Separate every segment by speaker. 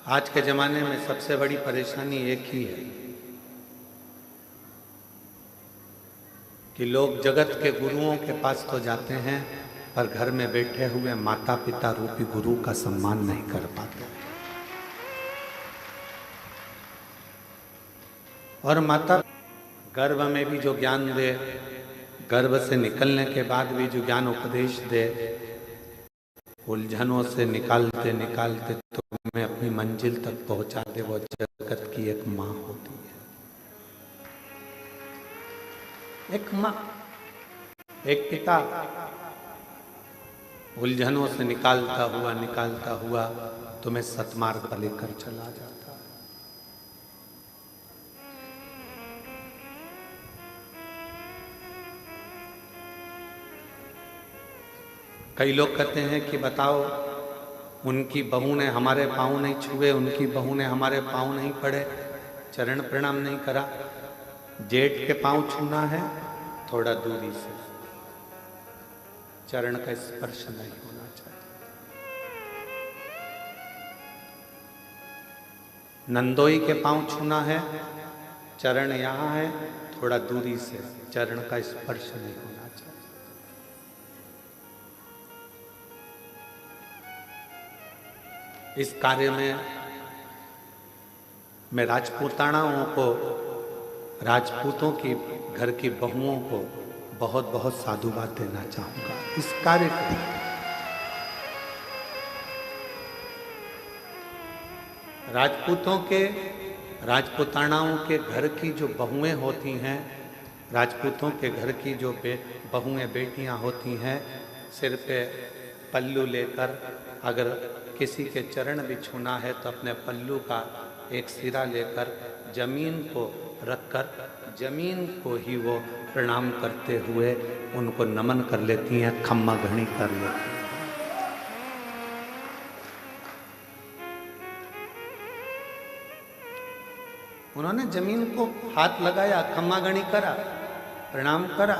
Speaker 1: आज के ज़माने में सबसे बड़ी परेशानी एक ही है कि लोग जगत के गुरुओं के पास तो जाते हैं पर घर में बैठे हुए माता पिता रूपी गुरु का सम्मान नहीं कर पाते। और माता गर्भ में भी जो ज्ञान दे, गर्भ से निकलने के बाद भी जो ज्ञान उपदेश दे, उलझनों से निकालते निकालते तुम्हें अपनी मंजिल तक पहुंचा दे, वो जगत की एक माँ होती है। एक माँ, एक पिता उलझनों से निकालता हुआ तुम्हें सतमार्ग पर लेकर चला जाता। कई लोग कहते हैं कि बताओ, उनकी बहू ने हमारे पाँव नहीं छुए, उनकी बहू ने हमारे पाँव नहीं पड़े, चरण प्रणाम नहीं करा। जेठ के पाँव छूना है थोड़ा दूरी से, चरण का स्पर्श नहीं होना चाहिए। नंदोई के पाँव छूना है, चरण यहाँ है, थोड़ा दूरी से, चरण का स्पर्श नहीं होना चाहिए। इस कार्य में मैं राजपूतानाओं को, राजपूतों की घर की बहुओं को बहुत बहुत साधुवाद देना चाहूंगा। इस कार्य को राजपूतों के, राजपूतानाओं के घर की जो बहुएं होती हैं, राजपूतों के घर की जो बहुएं बेटियां होती हैं, सिर पे पल्लू लेकर अगर किसी के चरण भी छूना है तो अपने पल्लू का एक सिरा लेकर जमीन को रखकर जमीन को ही वो प्रणाम करते हुए उनको नमन कर लेती हैं, खम्मा घणी कर लेती हैं। उन्होंने जमीन को हाथ लगाया, खम्मा घणी करा, प्रणाम करा,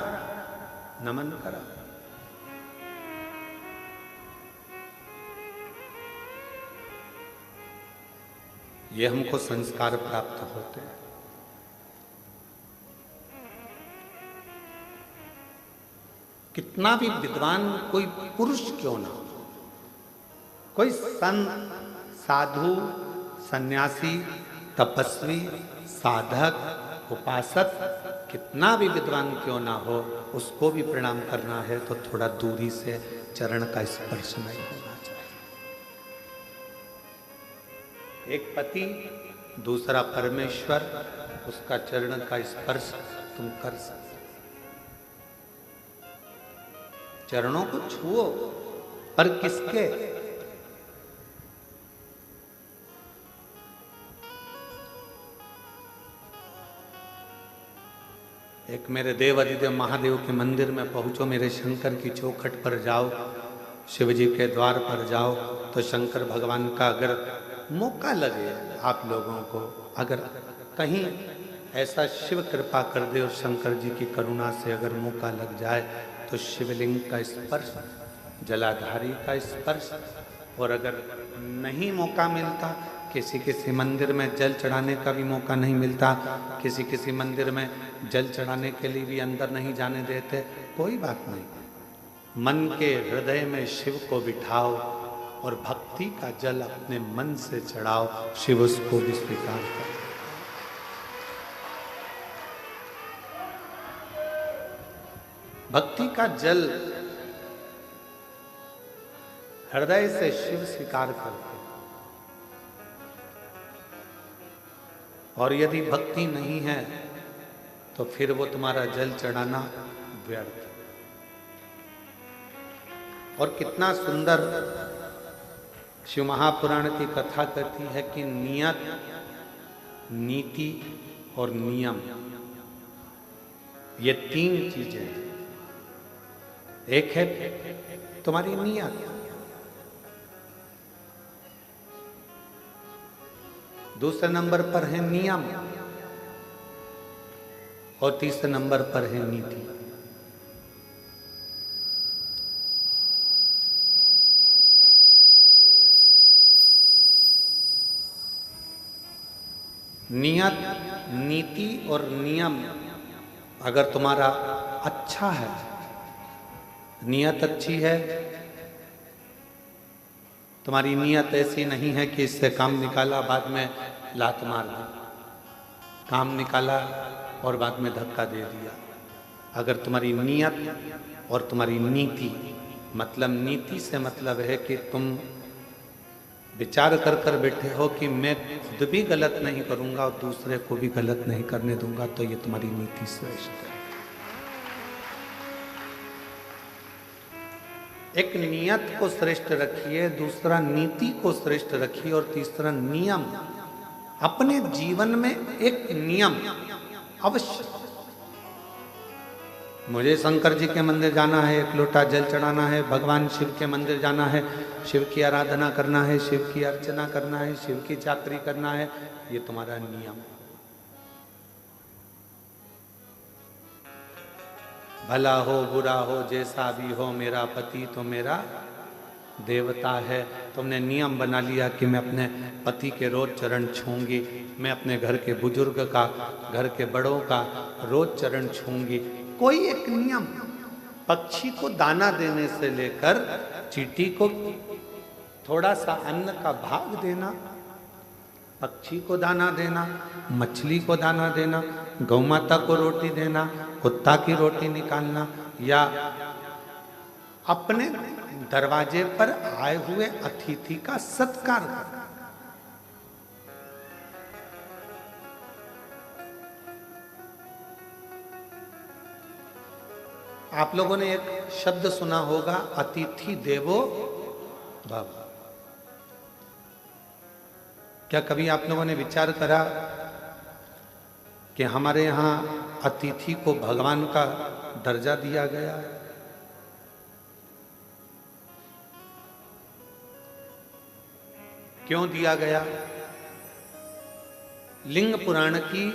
Speaker 1: नमन करा। ये हमको संस्कार प्राप्त होते हैं। कितना भी विद्वान कोई पुरुष क्यों ना हो, कोई संत, साधु, सन्यासी, तपस्वी, साधक, उपासक, कितना भी विद्वान क्यों ना हो, उसको भी प्रणाम करना है तो थोड़ा दूरी से, चरण का स्पर्श नहीं होना चाहिए। एक पति, दूसरा परमेश्वर, उसका चरण का स्पर्श तुम कर सकते। चरणों को छुओ, पर किसके? एक मेरे देव अधिदेव महादेव के मंदिर में पहुंचो, मेरे शंकर की चौखट पर जाओ, शिव जी के द्वार पर जाओ, तो शंकर भगवान का अगर मौका लगे आप लोगों को, अगर कहीं ऐसा शिव कृपा कर दे और शंकर जी की करुणा से अगर मौका लग जाए तो शिवलिंग का स्पर्श, जलाधारी का स्पर्श, और अगर नहीं मौका मिलता, किसी किसी मंदिर में जल चढ़ाने का भी मौका नहीं मिलता, किसी किसी मंदिर में जल चढ़ाने के लिए भी अंदर नहीं जाने देते, कोई बात नहीं, मन के हृदय में शिव को बिठाओ और भक्ति का जल अपने मन से चढ़ाओ, शिव उसको भी स्वीकार कर। भक्ति का जल हृदय से शिव स्वीकार करते, और यदि भक्ति नहीं है तो फिर वो तुम्हारा जल चढ़ाना व्यर्थ। और कितना सुंदर शिव महापुराण की कथा कहती है कि नियत, नीति और नियम, ये तीन चीजें हैं। एक है तुम्हारी नियत, दूसरे नंबर पर है नियम, और तीसरे नंबर पर है नीति। नियत, नीति और नियम अगर तुम्हारा अच्छा है, नियत अच्छी है, तुम्हारी नियत ऐसी नहीं है कि इससे काम निकाला बाद में लात मार दी, काम निकाला और बाद में धक्का दे दिया। अगर तुम्हारी नियत और तुम्हारी नीति, मतलब नीति से मतलब है कि तुम विचार कर कर बैठे हो कि मैं खुद भी गलत नहीं करूंगा और दूसरे को भी गलत नहीं करने दूंगा, तो ये तुम्हारी नीति श्रेष्ठ है। एक नियत को श्रेष्ठ रखिए, दूसरा नीति को श्रेष्ठ रखिए और तीसरा नियम। अपने जीवन में एक नियम अवश्य, मुझे शंकर जी के मंदिर जाना है, एक लोटा जल चढ़ाना है, भगवान शिव के मंदिर जाना है, शिव की आराधना करना है, शिव की अर्चना करना है, शिव की चाकरी करना है, ये तुम्हारा नियम। भला हो बुरा हो जैसा भी हो, मेरा पति तो मेरा देवता है। तुमने नियम बना लिया कि मैं अपने पति के रोज चरण छूंगी, मैं अपने घर के बुजुर्ग का, घर के बड़ों का रोज चरण छूंगी। कोई एक नियम, पक्षी को दाना देने से लेकर चींटी को थोड़ा सा अन्न का भाग देना, पक्षी को दाना देना, मछली को दाना देना, गौ माता को रोटी देना, कुत्ता की रोटी निकालना, या अपने दरवाजे पर आए हुए अतिथि का सत्कार करना। आप लोगों ने एक शब्द सुना होगा, अतिथि देवो भव। क्या कभी आप लोगों ने विचार करा कि हमारे यहाँ अतिथि को भगवान का दर्जा दिया गया है? क्यों दिया गया? लिंग पुराण की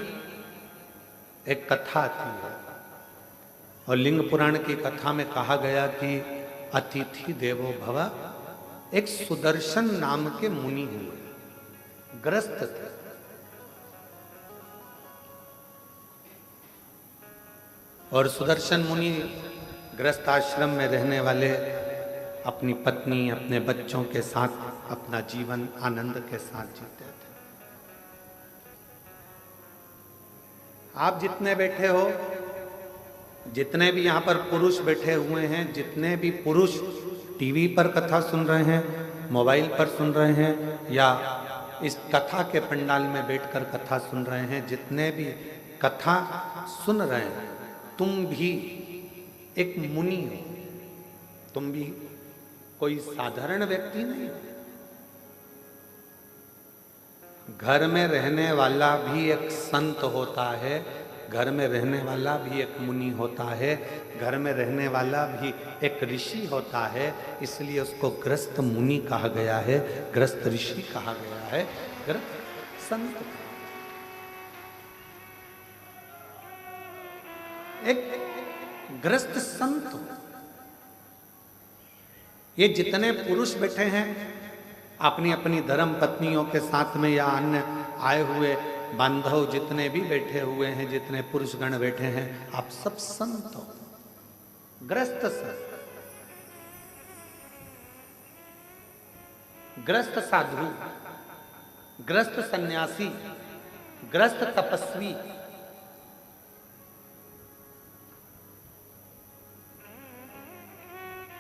Speaker 1: एक कथा थी और लिंग पुराण की कथा में कहा गया कि अतिथि देवो भव। एक सुदर्शन नाम के मुनि हुए, ग्रस्त थे। और सुदर्शन मुनि ग्रस्त आश्रम में रहने वाले अपनी पत्नी, अपने बच्चों के साथ अपना जीवन आनंद के साथ जीते थे। आप जितने बैठे हो, जितने भी यहाँ पर पुरुष बैठे हुए हैं, जितने भी पुरुष टीवी पर कथा सुन रहे हैं, मोबाइल पर सुन रहे हैं, या इस कथा के पंडाल में बैठकर कथा सुन रहे हैं, जितने भी कथा सुन रहे हैं, तुम भी एक मुनि हो, तुम भी कोई साधारण व्यक्ति नहीं हो। घर में रहने वाला भी एक संत होता है, घर में रहने वाला भी एक मुनि होता है, घर में रहने वाला भी एक ऋषि होता है। इसलिए उसको ग्रस्त मुनि कहा गया है, ग्रस्त ऋषि कहा गया है, ग्रस्त संत। एक ग्रस्त संत। ये जितने पुरुष बैठे हैं अपनी अपनी धर्म पत्नियों के साथ में, या अन्य आए हुए बांधव जितने भी बैठे हुए हैं, जितने पुरुषगण बैठे हैं, आप सब संत हो, ग्रस्त संत, ग्रस्त साधु, ग्रस्त सन्यासी, ग्रस्त तपस्वी।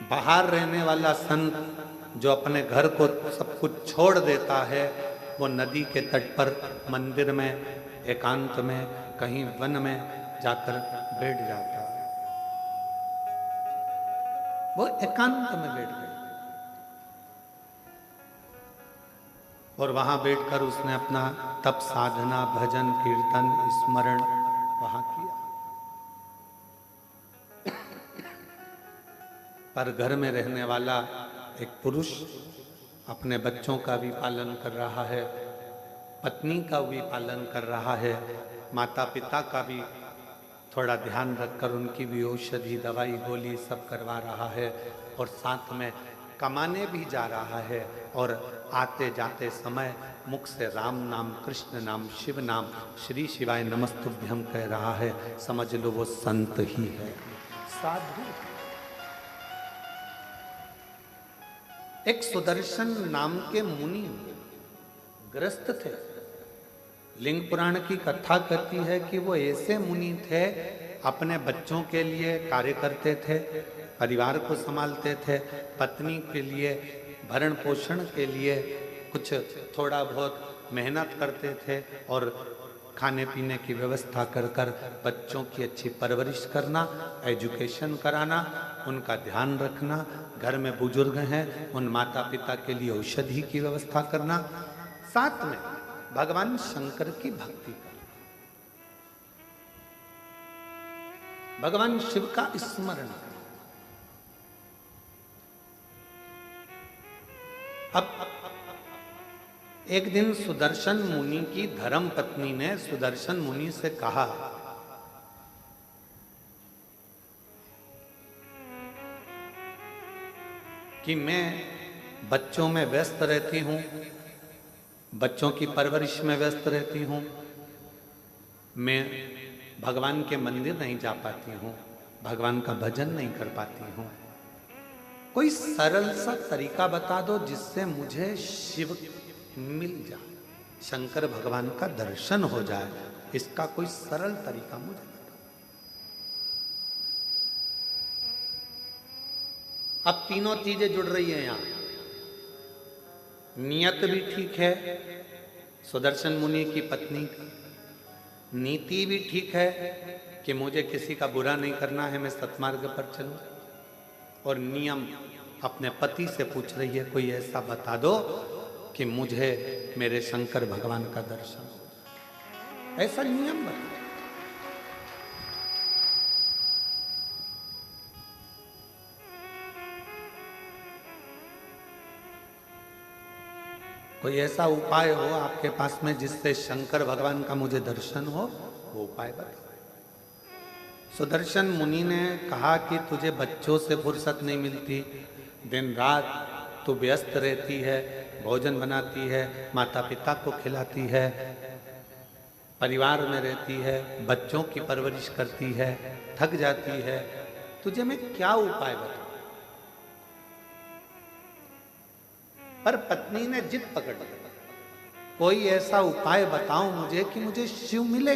Speaker 1: बाहर रहने वाला संत जो अपने घर को सब कुछ छोड़ देता है, वो नदी के तट पर, मंदिर में, एकांत में, कहीं वन में जाकर बैठ जाता है। वो एकांत में बैठ गया और वहां बैठकर उसने अपना तप, साधना, भजन, कीर्तन, स्मरण वहां किया। पर घर में रहने वाला एक पुरुष अपने बच्चों का भी पालन कर रहा है, पत्नी का भी पालन कर रहा है, माता पिता का भी थोड़ा ध्यान रखकर उनकी भी औषधि, दवाई, गोली सब करवा रहा है, और साथ में कमाने भी जा रहा है, और आते जाते समय मुख से राम नाम, कृष्ण नाम, शिव नाम, श्री शिवाय नमस्तुभ्यम कह रहा है, समझ लो वो संत ही है, साधु। एक सुदर्शन नाम के मुनि ग्रस्त थे। लिंग पुराण की कथा कहती है कि वो ऐसे मुनि थे, अपने बच्चों के लिए कार्य करते थे, परिवार को संभालते थे, पत्नी के लिए भरण पोषण के लिए कुछ थोड़ा बहुत मेहनत करते थे और खाने पीने की व्यवस्था कर कर बच्चों की अच्छी परवरिश करना, एजुकेशन कराना, उनका ध्यान रखना, घर में बुजुर्ग हैं उन माता पिता के लिए औषधि की व्यवस्था करना, साथ में भगवान शंकर की भक्ति करना, भगवान शिव का स्मरण करना। अब एक दिन सुदर्शन मुनि की धर्म पत्नी ने सुदर्शन मुनि से कहा कि मैं बच्चों में व्यस्त रहती हूं, बच्चों की परवरिश में व्यस्त रहती हूं, मैं भगवान के मंदिर नहीं जा पाती हूं, भगवान का भजन नहीं कर पाती हूं, कोई सरल सा तरीका बता दो जिससे मुझे शिव मिल जाए, शंकर भगवान का दर्शन हो जाए, इसका कोई सरल तरीका मुझे बताओ। अब तीनों चीजें जुड़ रही है यहां, नियत भी ठीक है सुदर्शन मुनि की पत्नी की, नीति भी ठीक है कि मुझे किसी का बुरा नहीं करना है, मैं सत्मार्ग पर चलूं, और नियम अपने पति से पूछ रही है कोई ऐसा बता दो कि मुझे मेरे शंकर भगवान का दर्शन हो, ऐसा नियम बता। कोई ऐसा उपाय हो आपके पास में जिससे शंकर भगवान का मुझे दर्शन हो, वो उपाय बताओ। सुदर्शन मुनि ने कहा कि तुझे बच्चों से फुर्सत नहीं मिलती, दिन रात तू व्यस्त रहती है, भोजन बनाती है, माता पिता को खिलाती है, परिवार में रहती है, बच्चों की परवरिश करती है, थक जाती है, तुझे मैं क्या उपाय बताऊं। पर पत्नी ने जिद पकड़ ली, कोई ऐसा उपाय बताओ मुझे कि मुझे शिव मिले।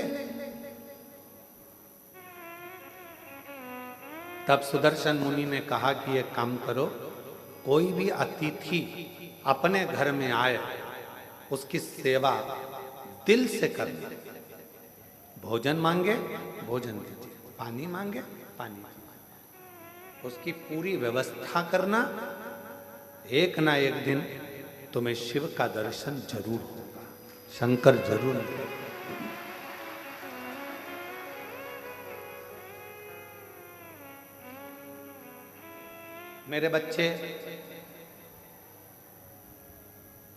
Speaker 1: तब सुदर्शन मुनि ने कहा कि एक काम करो, कोई भी अतिथि अपने घर में आए उसकी सेवा दिल से करना, भोजन मांगे भोजन दीजिए, पानी मांगे पानी दीजिए, उसकी पूरी व्यवस्था करना, एक ना एक दिन तुम्हें शिव का दर्शन जरूर होगा, शंकर जरूर मिलेगा। मेरे बच्चे,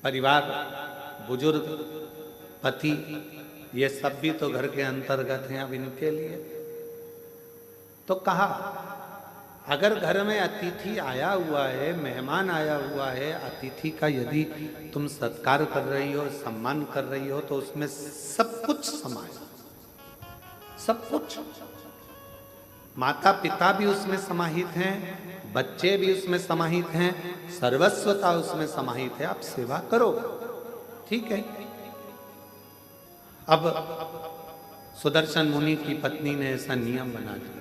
Speaker 1: परिवार, बुजुर्ग, पति, ये सब भी तो घर के अंतर्गत हैं। अब इनके लिए तो कहा, अगर घर में अतिथि आया हुआ है, मेहमान आया हुआ है, अतिथि का यदि तुम सत्कार कर रही हो, सम्मान कर रही हो, तो उसमें सब कुछ समाया, सब कुछ। माता पिता भी उसमें समाहित हैं, बच्चे भी उसमें समाहित हैं, सर्वस्वता उसमें समाहित है, आप सेवा करो, ठीक है। अब सुदर्शन मुनि की पत्नी ने ऐसा नियम बना दिया।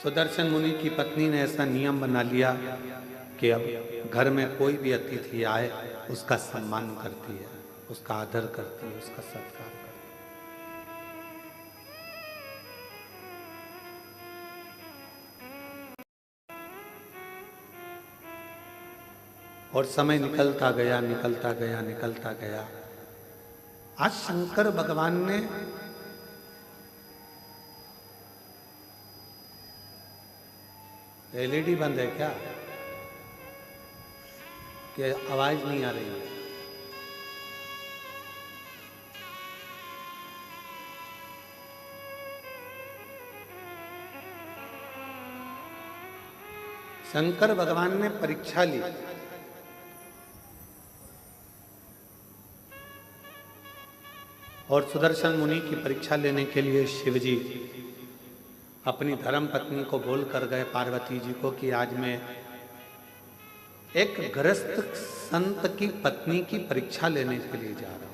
Speaker 1: सुदर्शन मुनि की पत्नी ने ऐसा नियम बना लिया कि अब घर में कोई भी अतिथि आए उसका सम्मान करती है, उसका आदर करती है, उसका सत्कार करती है। और समय निकलता गया, निकलता गया, निकलता गया। आज शंकर भगवान ने एलईडी बंद है क्या कि आवाज नहीं आ रही है? शंकर भगवान ने परीक्षा ली। और सुदर्शन मुनि की परीक्षा लेने के लिए शिव जी अपनी धर्म पत्नी को बोल कर गए पार्वती जी को कि आज मैं एक गृहस्थ संत की पत्नी की परीक्षा लेने के लिए जा रहा हूं।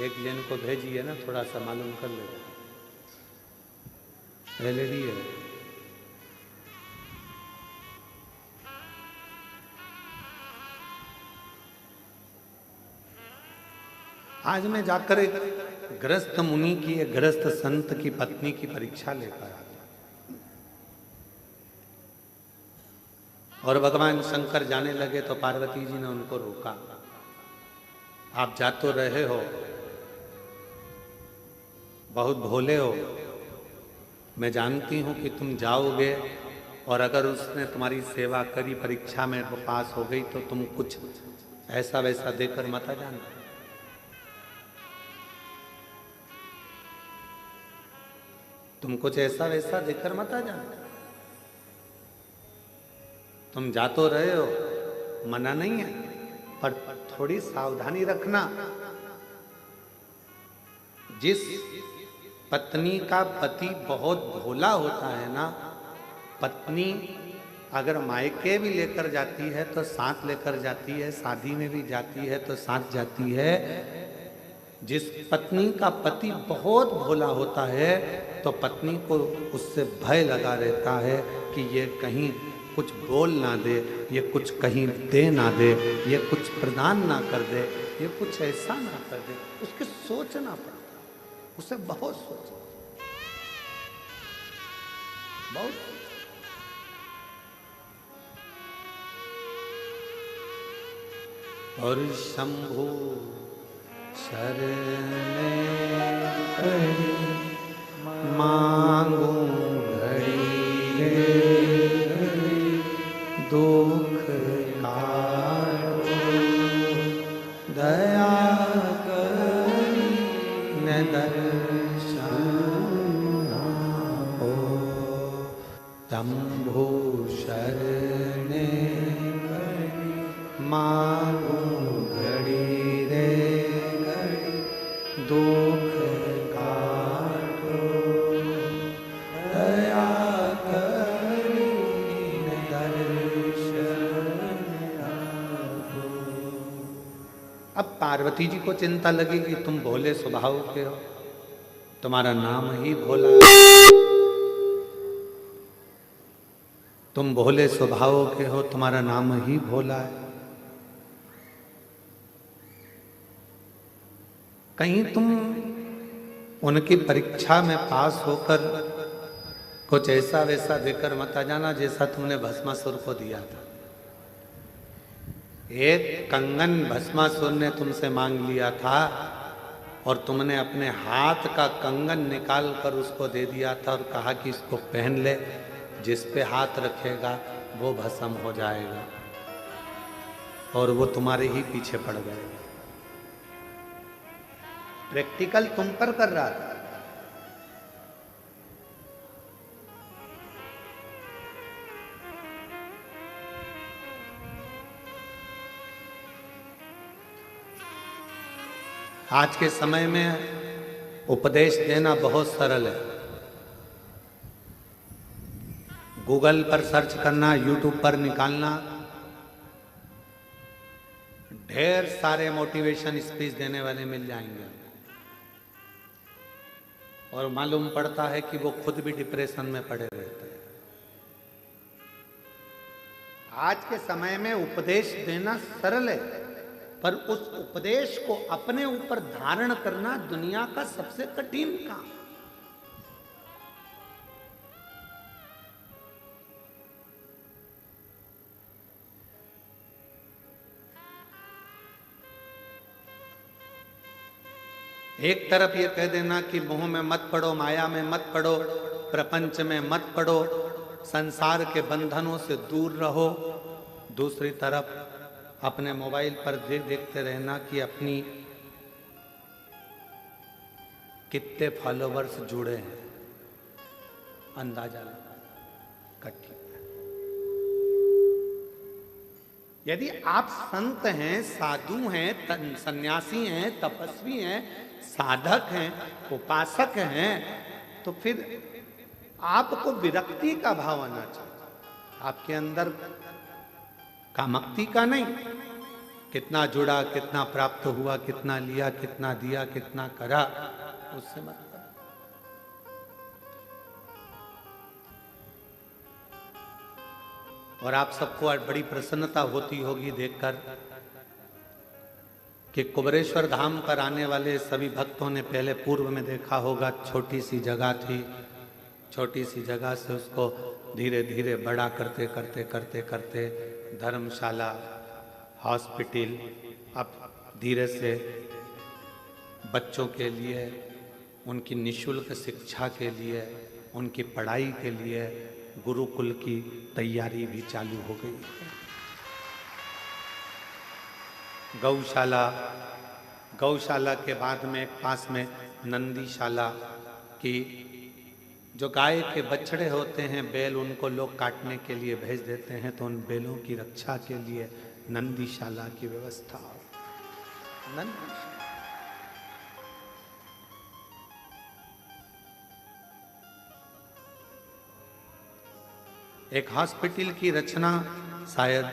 Speaker 1: एक जन को भेजिए ना, थोड़ा सा मालूम कर लेगा। एलईडी है। आज मैं जाकर एक गृहस्थ मुनि की, एक गृहस्थ संत की पत्नी की परीक्षा लेकर आ गया। और भगवान शंकर जाने लगे तो पार्वती जी ने उनको रोका। आप जा तो रहे हो, बहुत भोले हो, मैं जानती हूं कि तुम जाओगे और अगर उसने तुम्हारी सेवा करी, परीक्षा में पास हो गई तो तुम कुछ ऐसा वैसा देकर मत आ जाना। तुम कुछ ऐसा वैसा देकर मत आ जाना। तुम जा तो रहे हो, मना नहीं है, पर थोड़ी सावधानी रखना। जिस पत्नी का पति बहुत भोला होता है ना, पत्नी अगर मायके भी लेकर जाती है तो साथ लेकर जाती है, शादी में भी जाती है तो साथ जाती है। जिस पत्नी का पति बहुत भोला होता है तो पत्नी को उससे भय लगा रहता है कि ये कहीं कुछ बोल ना दे, ये कुछ कहीं दे ना दे, ये कुछ प्रदान ना कर दे, ये कुछ ऐसा ना कर दे। उसके सोचना पड़ता, उसे बहुत सोचना, बहुत। और शंभु शरणे पड़ी मांगू घड़ी दुख काटो दया करी न दर्शन हो। शंभु शरणे मांगू घड़ी रे घड़ी दुख काटो दया करी दर्शन आगो। अब पार्वती जी को चिंता लगी कि तुम भोले स्वभाव के हो, तुम्हारा नाम ही भोला है। तुम भोले स्वभाव के हो, तुम्हारा नाम ही भोला है। कहीं तुम उनकी परीक्षा में पास होकर कुछ ऐसा वैसा देकर मत आ जाना जैसा तुमने भस्मासुर को दिया था। एक कंगन भस्मासुर ने तुमसे मांग लिया था और तुमने अपने हाथ का कंगन निकाल कर उसको दे दिया था और कहा कि इसको पहन ले, जिस पे हाथ रखेगा वो भस्म हो जाएगा, और वो तुम्हारे ही पीछे पड़ गए। प्रैक्टिकल तुम पर कर रहा था। आज के समय में उपदेश देना बहुत सरल है। गूगल पर सर्च करना, यूट्यूब पर निकालना, ढेर सारे मोटिवेशन स्पीच देने वाले मिल जाएंगे। और मालूम पड़ता है कि वो खुद भी डिप्रेशन में पड़े रहते हैं। आज के समय में उपदेश देना सरल है, पर उस उपदेश को अपने ऊपर धारण करना दुनिया का सबसे कठिन काम। एक तरफ ये कह देना कि मोह में मत पड़ो, माया में मत पड़ो, प्रपंच में मत पड़ो, संसार के बंधनों से दूर रहो। दूसरी तरफ अपने मोबाइल पर देखते रहना कि अपनी कितने फॉलोवर्स जुड़े हैं, अंदाजा लगा कट्ठी। यदि आप संत हैं, साधु हैं, सन्यासी हैं, तपस्वी हैं, साधक हैं, उपासक हैं, तो फिर आपको विरक्ति का भाव आना चाहिए, आपके अंदर कामक्ति का नहीं। कितना जुड़ा, कितना प्राप्त हुआ, कितना लिया, कितना दिया, कितना करा, उससे मतलब। और आप सबको आज बड़ी प्रसन्नता होती होगी देखकर कि कुबेरेश्वर धाम पर आने वाले सभी भक्तों ने पहले पूर्व में देखा होगा, छोटी सी जगह थी, छोटी सी जगह से उसको धीरे धीरे बड़ा करते करते करते करते धर्मशाला, हॉस्पिटल, अब धीरे से बच्चों के लिए, उनकी निःशुल्क शिक्षा के लिए, उनकी पढ़ाई के लिए गुरुकुल की तैयारी भी चालू हो गई है। गौशाला के बाद में पास में नंदीशाला की, जो गाय के बछड़े होते हैं, बैल, उनको लोग काटने के लिए भेज देते हैं, तो उन बैलों की रक्षा के लिए नंदीशाला की व्यवस्था। एक हॉस्पिटल की रचना शायद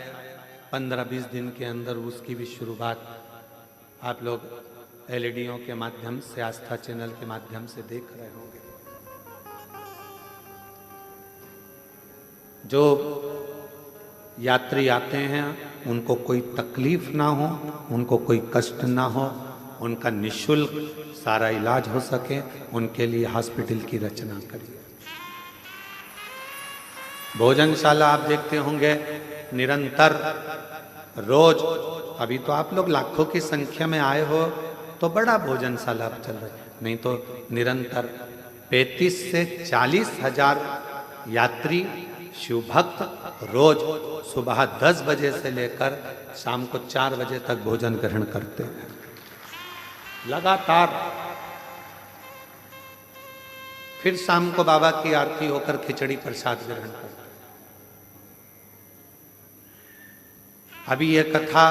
Speaker 1: 15-20 दिन के अंदर उसकी भी शुरुआत आप लोग एलईडीओं के माध्यम से, आस्था चैनल के माध्यम से देख रहे होंगे। जो यात्री आते हैं उनको कोई तकलीफ ना हो, उनको कोई कष्ट ना हो, उनका निःशुल्क सारा इलाज हो सके, उनके लिए हॉस्पिटल की रचना करिए। भोजनशाला आप देखते होंगे निरंतर रोज, अभी तो आप लोग लाखों की संख्या में आए हो तो बड़ा भोजनशाला चल रहा है, नहीं तो निरंतर 35 से 40 हजार यात्री शिव भक्त रोज सुबह 10 बजे से लेकर शाम को 4 बजे तक भोजन ग्रहण करते हैं लगातार। फिर शाम को बाबा की आरती होकर खिचड़ी प्रसाद ग्रहण करते हैं। अभी ये कथा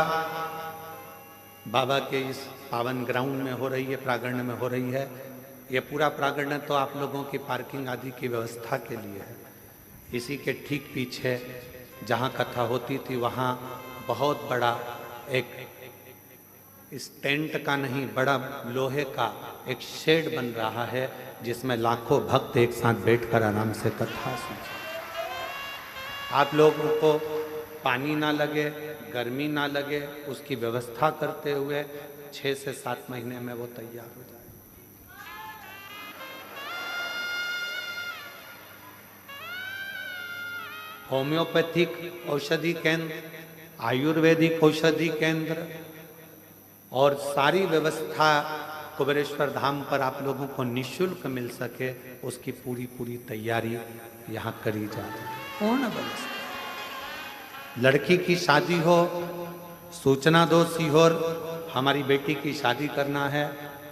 Speaker 1: बाबा के इस पावन ग्राउंड में हो रही है, प्रांगण में हो रही है। ये पूरा प्रांगण तो आप लोगों की पार्किंग आदि की व्यवस्था के लिए है। इसी के ठीक पीछे जहाँ कथा होती थी वहाँ बहुत बड़ा एक इस टेंट का नहीं, बड़ा लोहे का एक शेड बन रहा है जिसमें लाखों भक्त एक साथ बैठकर आराम से कथा सुनते। आप लोगों को पानी ना लगे, गर्मी ना लगे, उसकी व्यवस्था करते हुए 6 से 7 महीने में वो तैयार हो जाए। होम्योपैथिक औषधि केंद्र, आयुर्वेदिक औषधि केंद्र और सारी व्यवस्था कुबेरेश्वर धाम पर आप लोगों को निःशुल्क मिल सके, उसकी पूरी तैयारी यहाँ करी जाए। पूर्ण व्यवस्था। लड़की की शादी हो, सूचना दो सीहोर, हमारी बेटी की शादी करना है,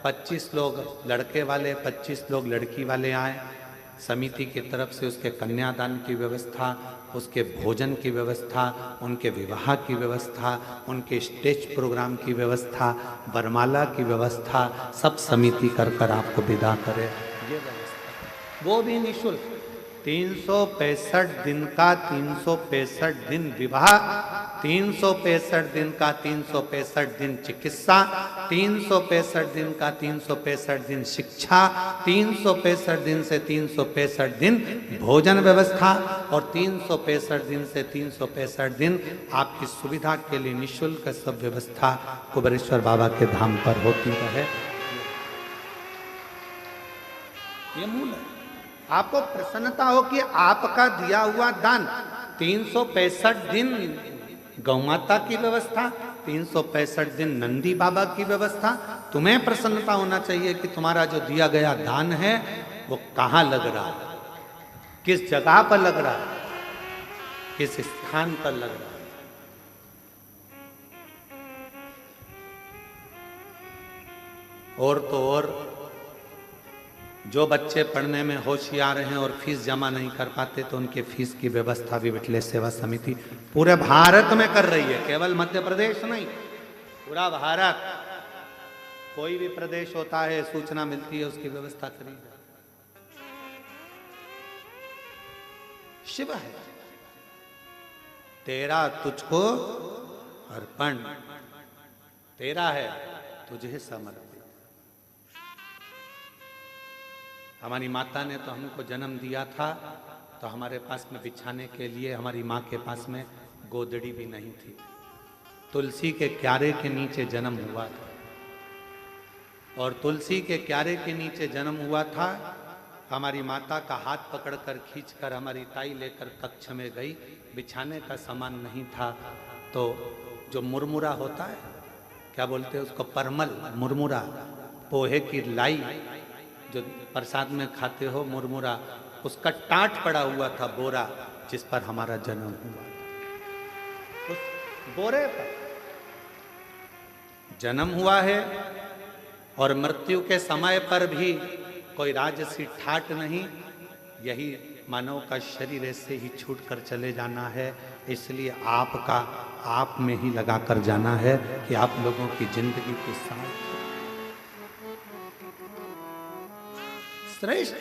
Speaker 1: 25 लोग लड़के वाले, 25 लोग लड़की वाले आए। समिति की तरफ से उसके कन्यादान की व्यवस्था, उसके भोजन की व्यवस्था, उनके विवाह की व्यवस्था, उनके स्टेज प्रोग्राम की व्यवस्था, वरमाला की व्यवस्था, सब समिति कर आपको विदा करे। ये व्यवस्था वो भी निःशुल्क। 365 दिन का 365 दिन विवाह, 365 दिन का 365 दिन चिकित्सा, 365 दिन का 365 दिन शिक्षा, 365 दिन से 365 दिन भोजन व्यवस्था और 365 दिन से 365 दिन आपकी सुविधा के लिए निःशुल्क सब व्यवस्था कुबेरेश्वर बाबा के धाम पर होती रहे। ये मूल है। आपको प्रसन्नता हो कि आपका दिया हुआ दान, 365 दिन गौ माता की व्यवस्था, 365 दिन नंदी बाबा की व्यवस्था। तुम्हें प्रसन्नता होना चाहिए कि तुम्हारा जो दिया गया दान है वो कहाँ लग रहा है, किस जगह पर लग रहा है, किस स्थान पर लग रहा है। और तो और जो बच्चे पढ़ने में होशियार हैं और फीस जमा नहीं कर पाते तो उनके फीस की व्यवस्था भी विठलेश सेवा समिति पूरे भारत में कर रही है, केवल मध्य प्रदेश नहीं, पूरा भारत। कोई भी प्रदेश होता है, सूचना मिलती है, उसकी व्यवस्था करी जाए। शिव है, तेरा तुझको अर्पण, तेरा है तुझे समर्पित। हमारी माता ने तो हमको जन्म दिया था तो हमारे पास में बिछाने के लिए, हमारी माँ के पास में गोदड़ी भी नहीं थी। तुलसी के क्यारे के नीचे जन्म हुआ था, और तुलसी के क्यारे के नीचे जन्म हुआ था। हमारी माता का हाथ पकड़कर खींचकर हमारी ताई लेकर कक्ष में गई। बिछाने का सामान नहीं था तो जो मुरमुरा होता है, क्या बोलते हैं उसको, परमल, मुरमुरा, पोहे की लाई जो प्रसाद में खाते हो, मुरमुरा, उसका टाट पड़ा हुआ था बोरा, जिस पर हमारा जन्म हुआ। उस बोरे पर जन्म हुआ है, और मृत्यु के समय पर भी कोई राजसी ठाट नहीं। यही मानव का शरीर ऐसे ही छूट कर चले जाना है, इसलिए आपका आप में ही लगा कर जाना है कि आप लोगों की जिंदगी के साथ श्रेष्ठ।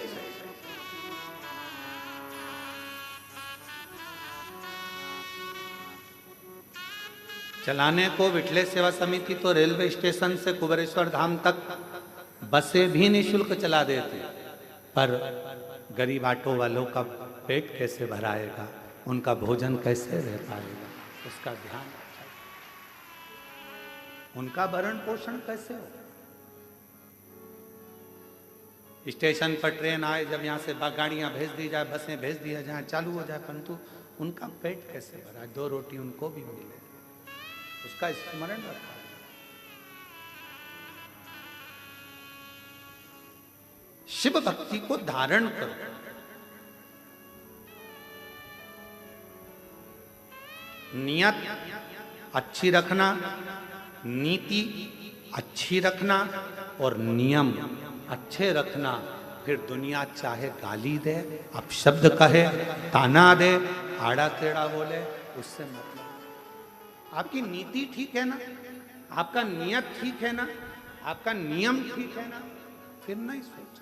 Speaker 1: चलाने को विठलेश सेवा समिति तो रेलवे स्टेशन से कुबेरेश्वर धाम तक बसें भी निःशुल्क चला देते, पर गरीब ऑटो वालों का पेट कैसे भराएगा, उनका भोजन कैसे रह पाएगा, उसका ध्यान रखिए। उनका भरण पोषण कैसे हो। स्टेशन पर ट्रेन आए, जब यहाँ से गाड़ियाँ भेज दी जाए, बसें भेज दिया जाए, चालू हो जाए, परंतु उनका पेट कैसे भरा, 2 रोटी उनको भी मिले, उसका स्मरण रखा। शिव भक्ति को धारण करो। नियत अच्छी रखना, नीति अच्छी रखना, और नियम अच्छे रखना। फिर दुनिया चाहे गाली दे, अपशब्द कहे, ताना दे, आड़ा टेढ़ा बोले, उससे मतलब आपकी नीति ठीक है ना, आपका नियत ठीक है ना, आपका नियम ठीक है ना, फिर नहीं सोच,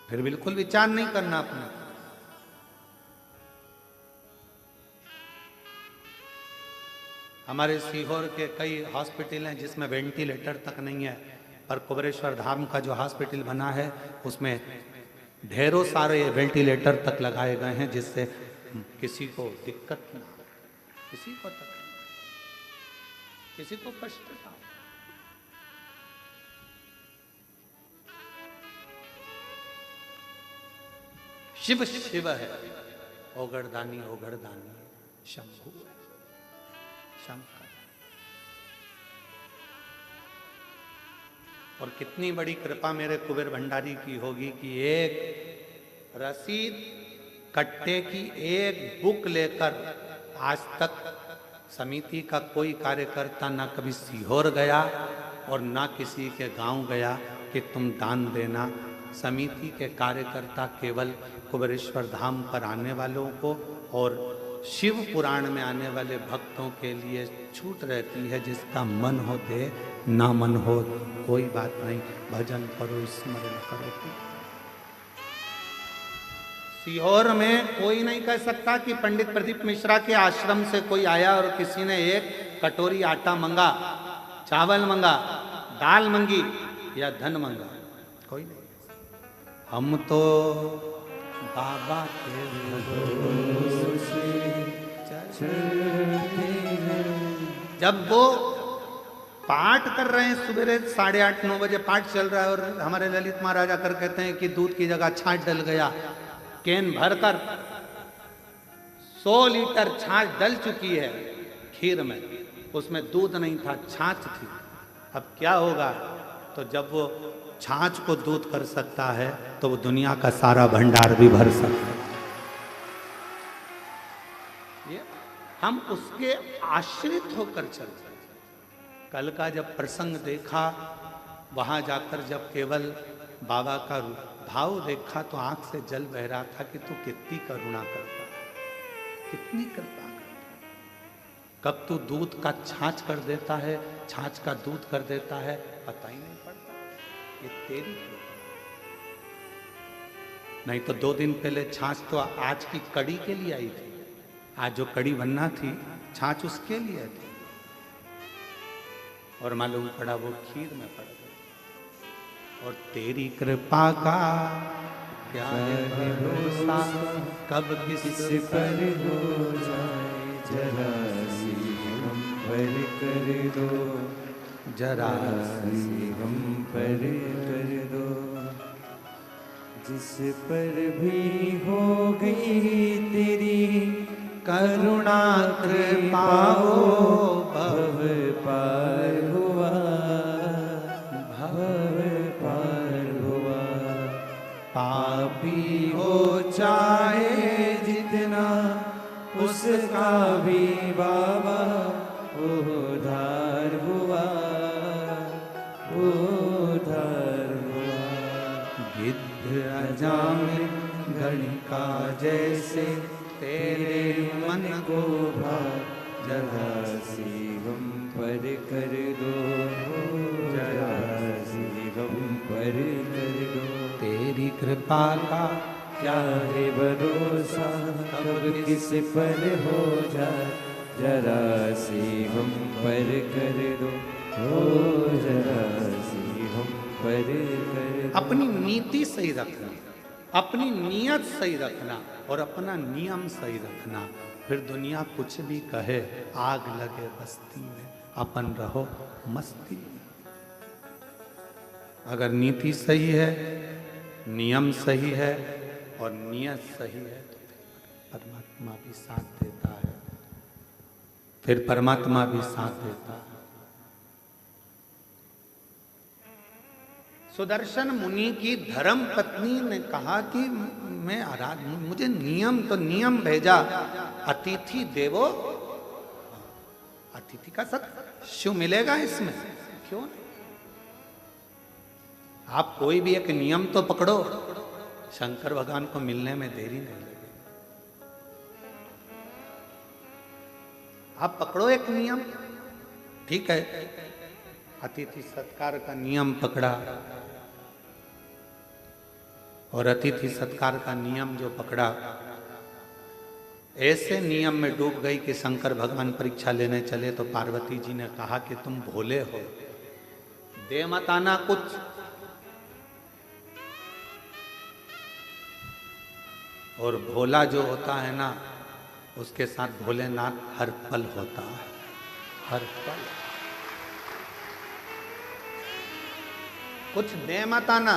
Speaker 1: फिर बिल्कुल विचार नहीं करना अपना। हमारे सीहोर के कई हॉस्पिटल हैं जिसमें वेंटिलेटर तक नहीं है, पर कुबेरेश्वर धाम का जो हॉस्पिटल बना है उसमें ढेरों सारे वेंटिलेटर तक लगाए गए हैं, जिससे किसी को दिक्कत ना, किसी को तकलीफ, किसी को कष्ट ना। शिव शिव है, ओगड़दानी ओगड़दानी शंभु है, शंकर। और कितनी बड़ी कृपा मेरे कुबेर भंडारी की होगी कि एक रसीद कट्टे की एक बुक लेकर आज तक समिति का कोई कार्यकर्ता ना कभी सीहोर गया और ना किसी के गांव गया कि तुम दान देना। समिति के कार्यकर्ता केवल कुबेरेश्वर धाम पर आने वालों को और शिव पुराण में आने वाले भक्तों के लिए छूट रहती है। जिसका मन हो दे, ना मन हो कोई बात नहीं, भजन करो, स्मरण करो। सीहोर में कोई नहीं कह सकता कि पंडित प्रदीप मिश्रा के आश्रम से कोई आया और किसी ने एक कटोरी आटा मंगा, चावल मंगा, दाल मंगी या धन मंगा, कोई नहीं। हम तो बाबा के भरोसे जब वो पाठ कर रहे हैं, सवेरे 8:30-9 बजे पाठ चल रहा है और हमारे ललित महाराज आकर कहते हैं कि दूध की जगह छाछ डल गया। कैन भरकर 100 लीटर छाछ डल चुकी है खीर में, उसमें दूध नहीं था, छाछ थी। अब क्या होगा? तो जब वो छाछ को दूध कर सकता है तो वो दुनिया का सारा भंडार भी भर सकता है। ये हम उसके आश्रित होकर चलते। कल का जब प्रसंग देखा वहां जाकर जब केवल बाबा का भाव देखा तो आंख से जल बह रहा था कि तू कितनी करुणा करता है, कितनी कृपा करता है। कब तू दूध का छाछ कर देता है, छाछ का दूध कर देता है, पता ही नहीं पड़ता। ये तेरी कृपा। नहीं तो 2 दिन पहले छाछ तो आज की कड़ी के लिए आई थी, आज जो कड़ी बनना थी छाछ उसके लिए थी, और मालूम पड़ा वो खीर में पड़ गई। और तेरी कृपा का क्या है भरोसा, कब किस पर हो जाए,
Speaker 2: जरा सी हम पर कर दो,
Speaker 1: जरा
Speaker 2: सी हम पर कर दो। जिस पर भी हो गई तेरी
Speaker 1: करुणा कृपा हो,
Speaker 2: भव पार हुआ, भव पार हुआ। पापी हो चाहे जितना, उसका भी बाबा उद्धार हुआ, उद्धार हुआ।
Speaker 1: गिद्ध अजामिल गणिका जैसे तेरे मन को
Speaker 2: भा, जरा सी हम पर कर दो, जरा सी हम पर कर दो।
Speaker 1: तेरी कृपा का
Speaker 2: क्या है भरोसा, कब किस पर हो जाए, जरा सी हम पर कर दो, हो जरा सी हम पर कर दो।
Speaker 1: अपनी नीति सही रखना, अपनी नीयत सही रखना और अपना नियम सही रखना, फिर दुनिया कुछ भी कहे, आग लगे बस्ती में, अपन रहो मस्ती में। अगर नीति सही है, नियम सही है और नियत सही है तो फिर परमात्मा भी साथ देता है, फिर परमात्मा भी साथ देता है। सुदर्शन मुनि की धर्म पत्नी ने कहा कि मैं मुझे नियम तो नियम भेजा, अतिथि देवो, अतिथि का सत्कार शिव मिलेगा इसमें, क्यों नहीं? आप कोई भी एक नियम तो पकड़ो, शंकर भगवान को मिलने में देरी नहीं लगेगी। आप पकड़ो एक नियम, ठीक है, अतिथि सत्कार का नियम पकड़ा, और अतिथि सत्कार का नियम जो पकड़ा, ऐसे नियम में डूब गई कि शंकर भगवान परीक्षा लेने चले तो पार्वती जी ने कहा कि तुम भोले हो, दे मत आना कुछ। और भोला जो होता है ना, उसके साथ भोलेनाथ हर पल होता है, हर पल। कुछ दे मत आना,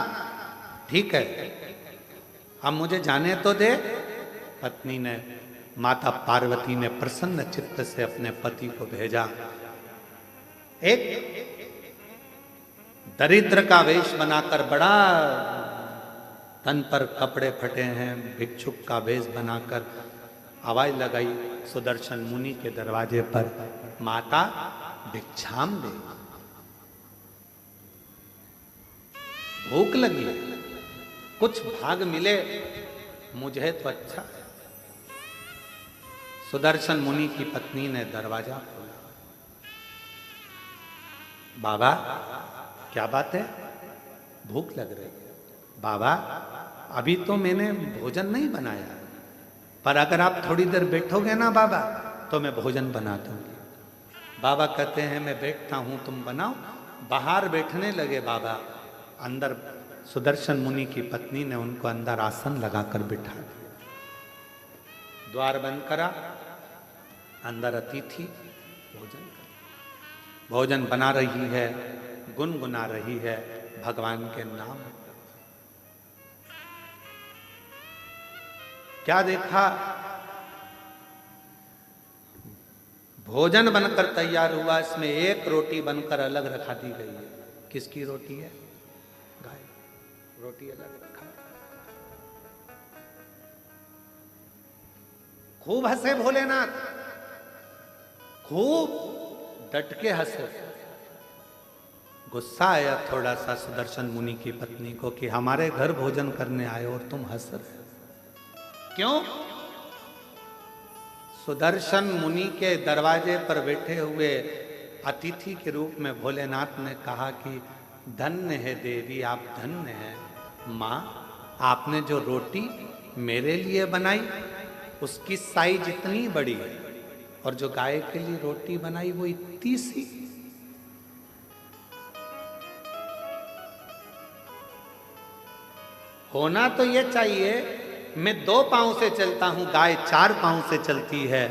Speaker 1: ठीक है, अब मुझे जाने तो दे। पत्नी ने, माता पार्वती ने प्रसन्न चित्त से अपने पति को भेजा। एक दरिद्र का वेश बनाकर, बड़ा तन पर कपड़े फटे हैं, भिक्षुक का वेश बनाकर आवाज लगाई सुदर्शन मुनि के दरवाजे पर, माता भिक्षाम दे, भूख लगी, कुछ भाग मिले मुझे तो अच्छा है। सुदर्शन मुनि की पत्नी ने दरवाजा खोला। बाबा क्या बात है, भूख लग रही है? बाबा अभी तो मैंने भोजन नहीं बनाया, पर अगर आप थोड़ी देर बैठोगे ना बाबा तो मैं भोजन बना दूंगी। बाबा कहते हैं मैं बैठता हूं, तुम बनाओ। बाहर बैठने लगे बाबा, अंदर सुदर्शन मुनि की पत्नी ने उनको अंदर आसन लगाकर बिठा दिया, द्वार बंद करा, अंदर अतिथि भोजन कर, भोजन बना रही है, गुनगुना रही है भगवान के नाम। क्या देखा, भोजन बनकर तैयार हुआ, इसमें एक रोटी बनकर अलग रखा दी गई है। किसकी रोटी है? गाय, रोटी अलग रखा। खूब हंसे भोलेनाथ, खूब डट के हंसे। गुस्सा आया थोड़ा सा सुदर्शन मुनि की पत्नी को कि हमारे घर भोजन करने आए और तुम हंस रहे हो। क्यों? सुदर्शन मुनि के दरवाजे पर बैठे हुए अतिथि के रूप में भोलेनाथ ने कहा कि धन्य है देवी, आप धन्य हैं। माँ, आपने जो रोटी मेरे लिए बनाई उसकी साइज इतनी बड़ी है, और जो गाय के लिए रोटी बनाई वो इतनी सी। होना तो ये चाहिए, मैं 2 पांव से चलता हूं, गाय 4 पांव से चलती है।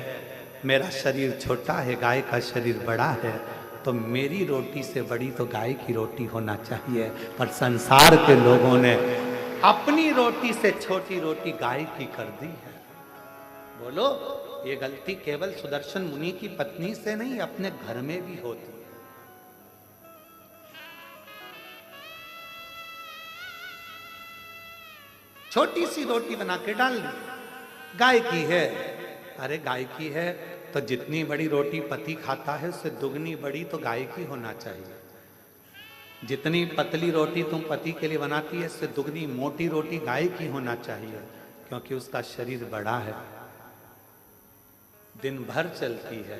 Speaker 1: मेरा शरीर छोटा है, गाय का शरीर बड़ा है, तो मेरी रोटी से बड़ी तो गाय की रोटी होना चाहिए। पर संसार के लोगों ने अपनी रोटी से छोटी रोटी गाय की कर दी है। बोलो, ये गलती केवल सुदर्शन मुनि की पत्नी से नहीं, अपने घर में भी होती है। छोटी सी रोटी बना के डाल दी, गाय की है। अरे गाय की है तो जितनी बड़ी रोटी पति खाता है उससे दुगनी बड़ी तो गाय की होना चाहिए। जितनी पतली रोटी तुम पति के लिए बनाती है उससे दुगनी मोटी रोटी गाय की होना चाहिए, क्योंकि उसका शरीर बड़ा है, दिन भर चलती है,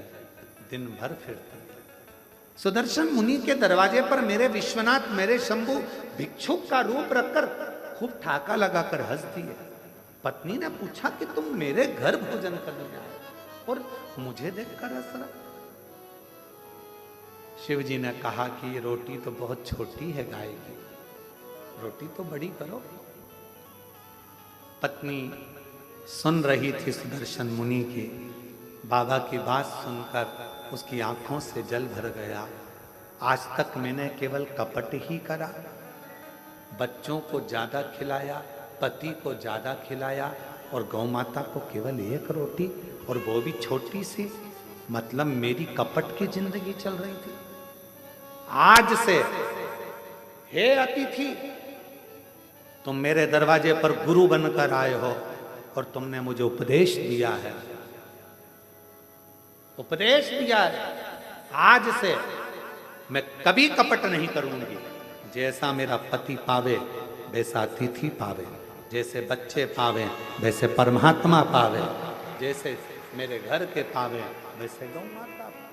Speaker 1: दिन भर फिरती है। सुदर्शन मुनि के दरवाजे पर मेरे विश्वनाथ, मेरे शंभु भिक्षुक का रूप रखकर खूब ठाका लगाकर हंस दिए। पत्नी ने पूछा कि तुम मेरे घर भोजन करने आए और मुझे देखकर हंस रहा। शिव जी ने कहा कि ये रोटी तो बहुत छोटी है गाय की, रोटी तो बड़ी करो। पत्नी सुन रही थी सुदर्शन मुनि की, बाबा की बात सुनकर उसकी आंखों से जल भर गया। आज तक मैंने केवल कपट ही करा, बच्चों को ज्यादा खिलाया, पति को ज्यादा खिलाया, और गौ माता को केवल 1 रोटी, और वो भी छोटी सी। मतलब मेरी कपट की जिंदगी चल रही थी। आज से हे अतिथि, तुम मेरे दरवाजे पर गुरु बनकर आए हो और तुमने मुझे उपदेश दिया है, उपदेश दिया है। आज से मैं कभी कपट नहीं करूंगी। जैसा मेरा पति पावे वैसा अतिथि पावे, जैसे बच्चे पावे वैसे परमात्मा पावे, जैसे मेरे घर के पावे वैसे गौ माता पावे।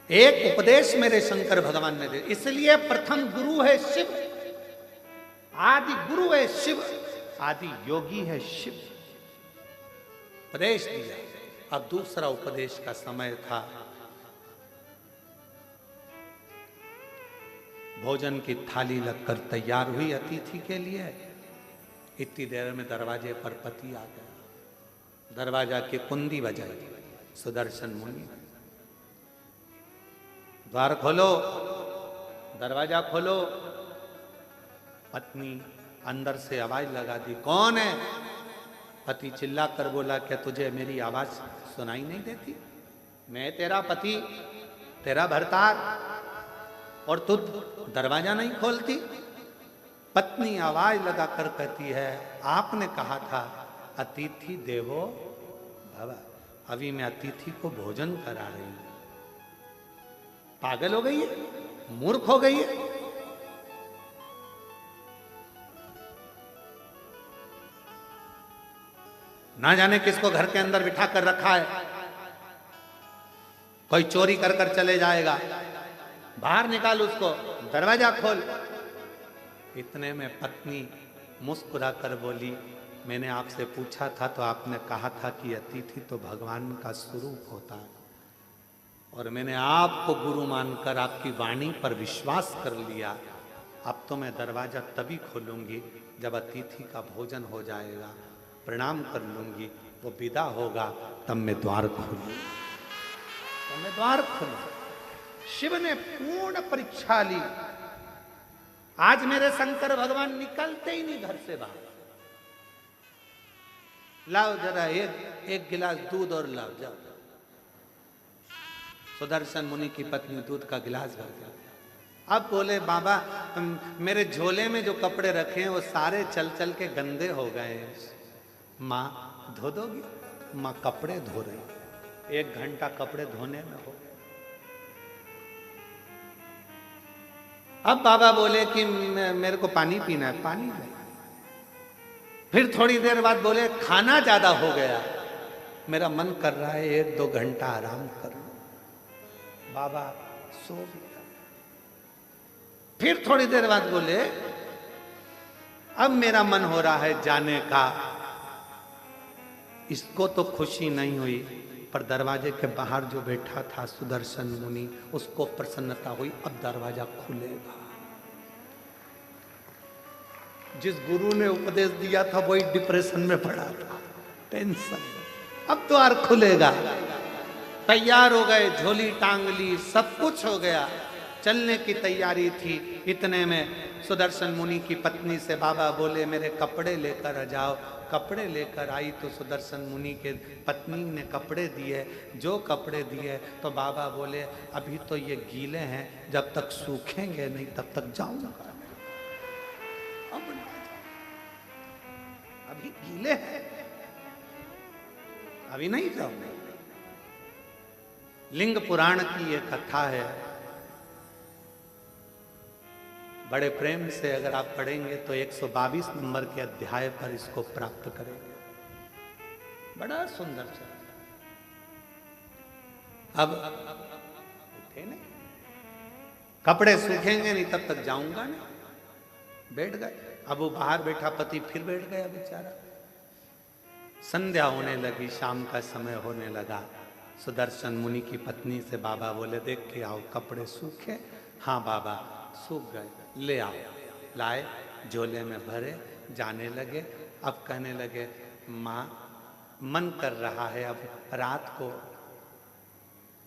Speaker 1: एक उपदेश मेरे शंकर भगवान ने दिया, इसलिए प्रथम गुरु है शिव, आदि गुरु है शिव, आदि योगी है शिव। उपदेश दिया। अब दूसरा उपदेश का समय था। भोजन की थाली लगकर तैयार हुई अतिथि के लिए। इतनी देर में दरवाजे पर पति आ गया। दरवाजा की कुंडी बजाई। सुदर्शन मुनि, द्वार खोलो, दरवाजा खोलो। पत्नी अंदर से आवाज लगा दी, कौन है? पति चिल्ला कर बोला, क्या तुझे मेरी आवाज सुनाई नहीं देती? मैं तेरा पति, तेरा भरतार, और तू दरवाजा नहीं खोलती? पत्नी आवाज लगाकर कहती है, आपने कहा था अतिथि देवो भव, अभी मैं अतिथि को भोजन करा रही हूं। पागल हो गई है? मूर्ख हो गई है? ना जाने किसको घर के अंदर बिठा कर रखा है, कोई चोरी कर कर चले जाएगा, बाहर निकाल उसको, दरवाजा खोल। इतने में पत्नी मुस्कुरा कर बोली, मैंने आपसे पूछा था तो आपने कहा था कि अतिथि तो भगवान का स्वरूप होता है, और मैंने आपको गुरु मानकर आपकी वाणी पर विश्वास कर लिया। अब तो मैं दरवाजा तभी खोलूंगी जब अतिथि का भोजन हो जाएगा, प्रणाम कर लूंगी, वो विदा होगा, तब मैं द्वार खोलूंगी। तो मैं द्वार खोलूं। शिव ने पूर्ण परीक्षा ली। आज मेरे शंकर भगवान निकलते ही नहीं घर से बाहर। लाओ जरा एक गिलास दूध और लाओ, जाओ। सुदर्शन मुनि की पत्नी दूध का गिलास भर दिया। अब बोले, बाबा मेरे झोले में जो कपड़े रखे हैं वो सारे चल चल के गंदे हो गए। माँ धो दोगी? माँ कपड़े धो रही, 1 घंटा कपड़े धोने में हो। अब बाबा बोले कि मेरे को पानी पीना है, पानी नहीं। फिर थोड़ी देर बाद बोले खाना ज्यादा हो गया, मेरा मन कर रहा है 1-2 घंटा आराम कर लो। बाबा सो गया। फिर थोड़ी देर बाद बोले अब मेरा मन हो रहा है जाने का। इसको तो खुशी नहीं हुई, पर दरवाजे के बाहर जो बैठा था सुदर्शन मुनि, उसको प्रसन्नता हुई, अब दरवाजा खुलेगा। जिस गुरु ने उपदेश दिया था वही डिप्रेशन में पड़ा था, टेंशन। अब द्वार खुलेगा। तैयार हो गए, झोली टांग ली, सब कुछ हो गया, चलने की तैयारी थी। इतने में सुदर्शन मुनि की पत्नी से बाबा बोले मेरे कपड़े लेकर आ जाओ। कपड़े लेकर आई तो सुदर्शन मुनि के पत्नी ने कपड़े दिए। जो कपड़े दिए तो बाबा बोले अभी तो ये गीले हैं, जब तक सूखेंगे नहीं तब तक जाऊंगा। अब अभी गीले हैं, अभी नहीं जाऊंगा। लिंग पुराण की ये कथा है, बड़े प्रेम से अगर आप पढ़ेंगे तो 122 नंबर के अध्याय पर इसको प्राप्त करेंगे। बड़ा सुंदर सा। अब उठे नहीं, कपड़े सूखेंगे नहीं तब तक जाऊंगा नहीं। बैठ गए। अब वो बाहर बैठा पति फिर बैठ गया बेचारा। संध्या होने लगी, शाम का समय होने लगा। सुदर्शन मुनि की पत्नी से बाबा बोले देख के आओ कपड़े सूखे। हाँ बाबा सूख गए, ले आओ। लाए, झोले में भरे, जाने लगे। अब कहने लगे माँ मन कर रहा है अब रात को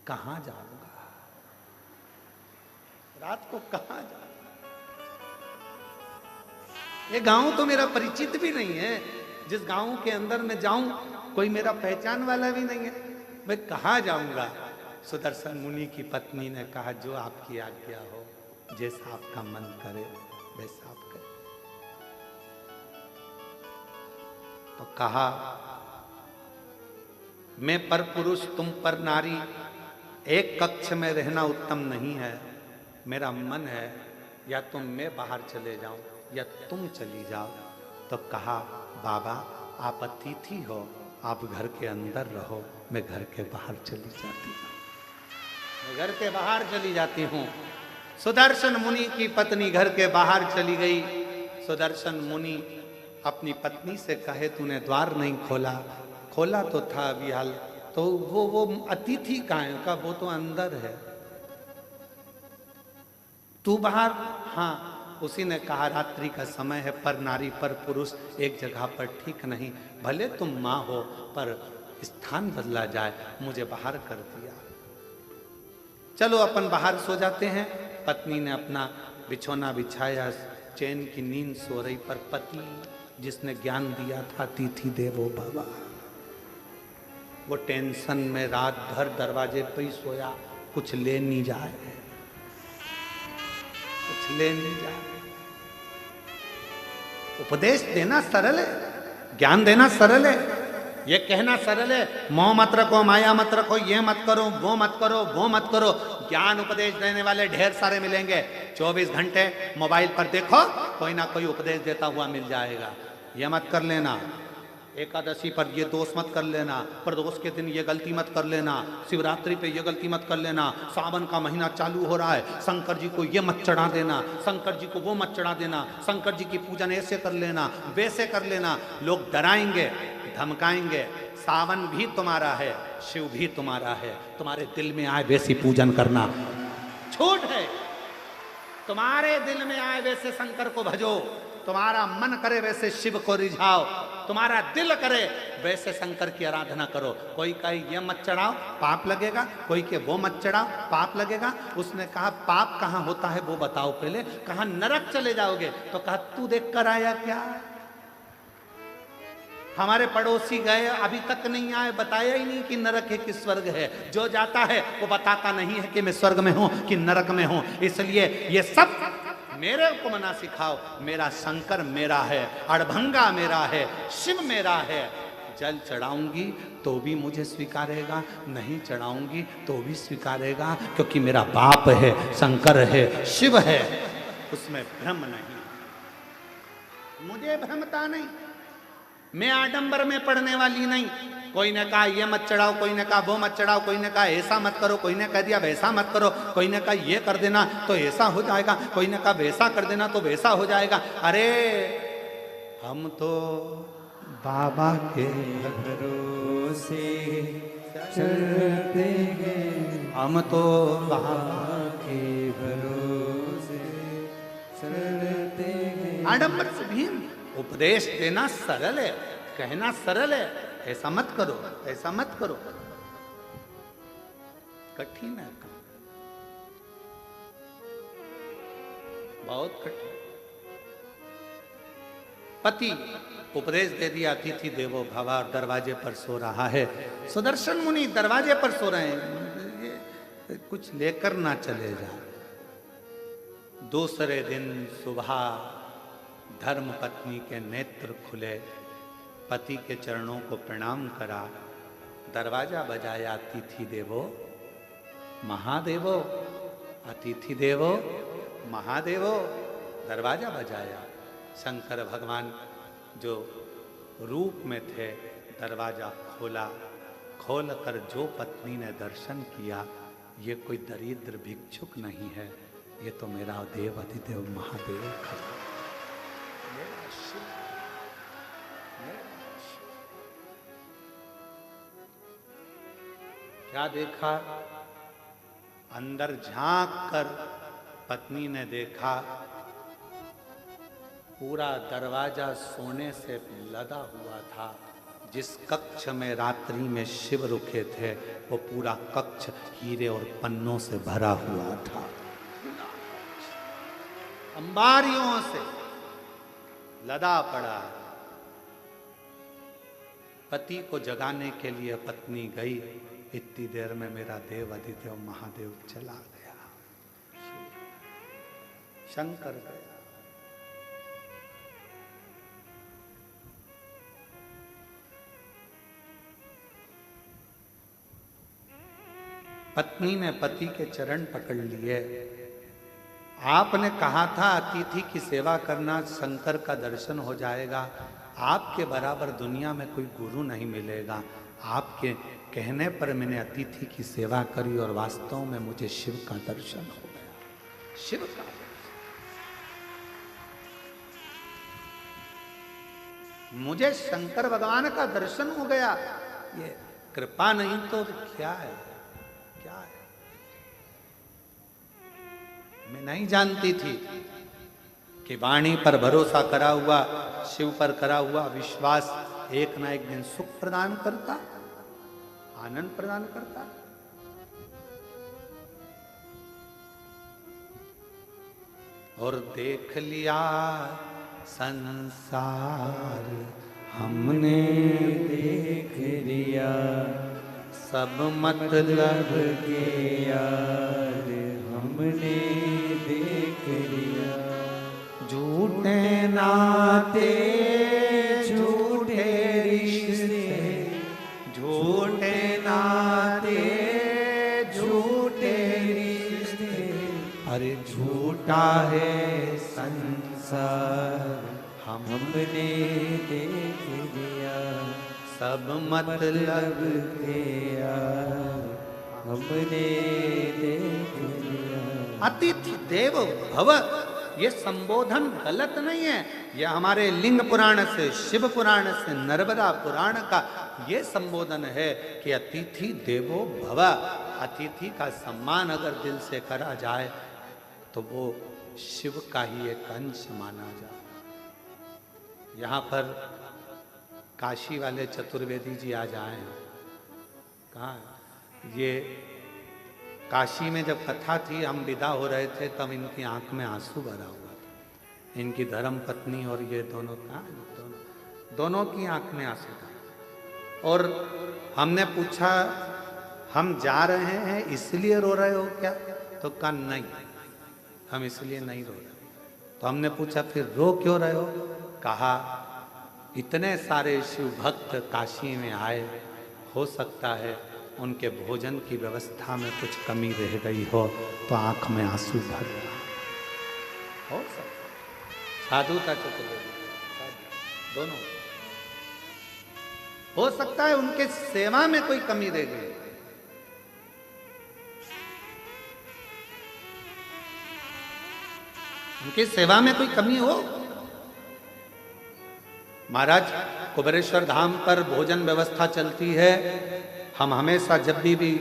Speaker 1: कहाँ जाऊंगा, रात को कहाँ जाऊंगा। ये गांव तो मेरा परिचित भी नहीं है, जिस गांव के अंदर मैं जाऊं कोई मेरा पहचान वाला भी नहीं है, मैं कहाँ जाऊंगा। सुदर्शन मुनि की पत्नी ने कहा जो आपकी आज्ञा हो, जैसा आपका मन करे वैसा आप करें। तो कहा मैं पर पुरुष तुम पर नारी, एक कक्ष में रहना उत्तम नहीं है। मेरा मन है या तो मैं बाहर चले जाऊं या तुम चली जाओ। तो कहा बाबा आप अतिथि हो, आप घर के अंदर रहो, मैं घर के बाहर चली जाती हूँ, मैं घर के बाहर चली जाती हूँ। सुदर्शन मुनि की पत्नी घर के बाहर चली गई। सुदर्शन मुनि अपनी पत्नी से कहे तूने द्वार नहीं खोला। खोला तो था अभी हाल, तो वो अतिथि कहाँ है? का वो तो अंदर है, तू बाहर। हाँ, उसी ने कहा रात्रि का समय है, पर नारी पर पुरुष एक जगह पर ठीक नहीं। भले तुम माँ हो पर स्थान बदला जाए, मुझे बाहर कर दिया। चलो अपन बाहर सो जाते हैं। पत्नी ने अपना बिछौना बिछाया, चैन की नींद सो रही, पर पति जिसने ज्ञान दिया था अतिथि देवो बाबा, वो टेंशन में रात भर दरवाजे पे ही सोया, कुछ ले नहीं जाए, कुछ ले नहीं जाए। उपदेश देना सरल है, ज्ञान देना सरल है, ये कहना सरल है मोह मत रखो, माया मत रखो, ये मत करो, वो मत करो, वो मत करो। ज्ञान उपदेश देने वाले ढेर सारे मिलेंगे। 24 घंटे मोबाइल पर देखो, कोई ना कोई उपदेश देता हुआ मिल जाएगा। ये मत कर लेना, एकादशी पर ये दोष मत कर लेना, प्रदोष के दिन ये गलती मत कर लेना, शिवरात्रि पे ये गलती मत कर लेना, सावन का महीना चालू हो रहा है, शंकर जी को ये मत चढ़ा देना, शंकर जी को वो मत चढ़ा देना, शंकर जी की पूजन ऐसे कर लेना, वैसे कर लेना। लोग डराएंगे, धमकाएंगे। सावन भी तुम्हारा है, शिव भी तुम्हारा है, तुम्हारे दिल में आए वैसी पूजन करना छूट है। तुम्हारे दिल में आए वैसे शंकर को भजो, तुम्हारा मन करे वैसे शिव को रिझाओ, तुम्हारा दिल करे वैसे शंकर की आराधना करो। कोई कहे ये मत चढ़ाओ पाप लगेगा, कोई के वो मत चढ़ाओ पाप लगेगा। उसने कहा पाप कहाँ होता है वो बताओ पहले। कहा नरक चले जाओगे, तो कहा तू देख कर आया क्या? हमारे पड़ोसी गए अभी तक नहीं आए, बताया ही नहीं कि नरक है कि स्वर्ग है। जो जाता है वो बताता नहीं है कि मैं स्वर्ग में हूं कि नरक में हूं। इसलिए ये सब मेरे को मना सिखाओ। मेरा शंकर मेरा है, अड़भंगा मेरा है, शिव मेरा है। जल चढ़ाऊंगी तो भी मुझे स्वीकारेगा, नहीं चढ़ाऊंगी तो भी स्वीकारेगा, क्योंकि मेरा बाप है, शंकर है, शिव है। उसमें भ्रम नहीं, मुझे भ्रमता नहीं, मैं आडंबर में पड़ने वाली नहीं। कोई ने कहा ये मत चढ़ाओ, कोई ने कहा वो मत चढ़ाओ, कोई ने कहा ऐसा मत करो, कोई ने कह दिया वैसा मत करो, कोई ने कहा ये कर देना तो ऐसा हो जाएगा, कोई ने कहा वैसा कर देना तो वैसा हो जाएगा। अरे हम तो बाबा के
Speaker 2: भरोसे चलते हैं,
Speaker 1: हम तो बाबा
Speaker 2: के भरोसे चलते हैं।
Speaker 1: आडंबर से भीम उपदेश देना सरल है, कहना सरल है, ऐसा मत करो, ऐसा मत करो, कठिन है काम, बहुत कठिन। पति उपदेश दे दिया, अतिथि देवो भव, दरवाजे पर सो रहा है। सुदर्शन मुनि दरवाजे पर सो रहे हैं, ये कुछ लेकर ना चले जाए। दूसरे दिन सुबह धर्म पत्नी के नेत्र खुले, पति के चरणों को प्रणाम करा, दरवाजा बजाया, अतिथि देवो महादेवो, अतिथि देवो महादेवो, दरवाजा बजाया। शंकर भगवान जो रूप में थे दरवाजा खोला, खोल कर जो पत्नी ने दर्शन किया, ये कोई दरिद्र भिक्षुक नहीं है, ये तो मेरा देव अधिदेव महादेव खड़ा। क्या देखा? अंदर झांक कर पत्नी ने देखा पूरा दरवाजा सोने से लदा हुआ था। जिस कक्ष में रात्रि में शिव रुके थे वो पूरा कक्ष हीरे और पन्नों से भरा हुआ था, अंबारियों से लदा पड़ा। पति को जगाने के लिए पत्नी गई, इतनी देर में मेरा देव अधिदेव महादेव चला गया, शंकर गया। पत्नी ने पति के चरण पकड़ लिए। आपने कहा था अतिथि की सेवा करना, शंकर का दर्शन हो जाएगा, आपके बराबर दुनिया में कोई गुरु नहीं मिलेगा। आपके कहने पर मैंने अतिथि की सेवा करी और वास्तव में मुझे शिव का दर्शन हो गया, शिव का दर्शन। मुझे शंकर भगवान का दर्शन हो गया। ये कृपा नहीं तो क्या है, क्या है? मैं नहीं जानती थी कि वाणी पर भरोसा करा हुआ, शिव पर करा हुआ विश्वास एक ना एक दिन सुख प्रदान करता, आनंद प्रदान करता। और देख लिया संसार
Speaker 2: हमने देख लिया,
Speaker 1: सब मतलब
Speaker 2: के यार हमने देख लिया।
Speaker 1: झूठे नाते झूठे रिश्ते, झूठे नाते झूठे रिश्ते, अरे झूठा है संसार
Speaker 2: हमने देख लिया,
Speaker 1: सब मतलब
Speaker 2: के यार हमने देख लिया।
Speaker 1: अतिथि देवो भव, ये संबोधन गलत नहीं है। ये हमारे लिंग पुराण से, शिव पुराण से, नर्मदा पुराण का ये संबोधन है कि अतिथि देवो भव। अतिथि का सम्मान अगर दिल से करा जाए तो वो शिव का ही एक अंश माना जाए। यहाँ पर काशी वाले चतुर्वेदी जी आज आए हैं। कहाँ? ये काशी में जब कथा थी, हम विदा हो रहे थे, तब इनकी आंख में आंसू भरा हुआ था। इनकी धर्म पत्नी और ये दोनों, दोनों की आंख में आंसू था। और हमने पूछा, हम जा रहे हैं इसलिए रो रहे हो क्या? तो कहा नहीं, हम इसलिए नहीं रो रहे। तो हमने पूछा फिर रो क्यों रहे हो? कहा इतने सारे शिव भक्त काशी में आए, हो सकता है उनके भोजन की व्यवस्था में कुछ कमी रह गई हो तो आंख में आंसू भर रहा। हो सकता है। साधुता चतुर्वेदी दोनों हो सकता है, उनके सेवा में कोई कमी रह गई। उनकी सेवा में कोई कमी हो। महाराज कुबेरेश्वर धाम पर भोजन व्यवस्था चलती है। हम हमेशा जब भी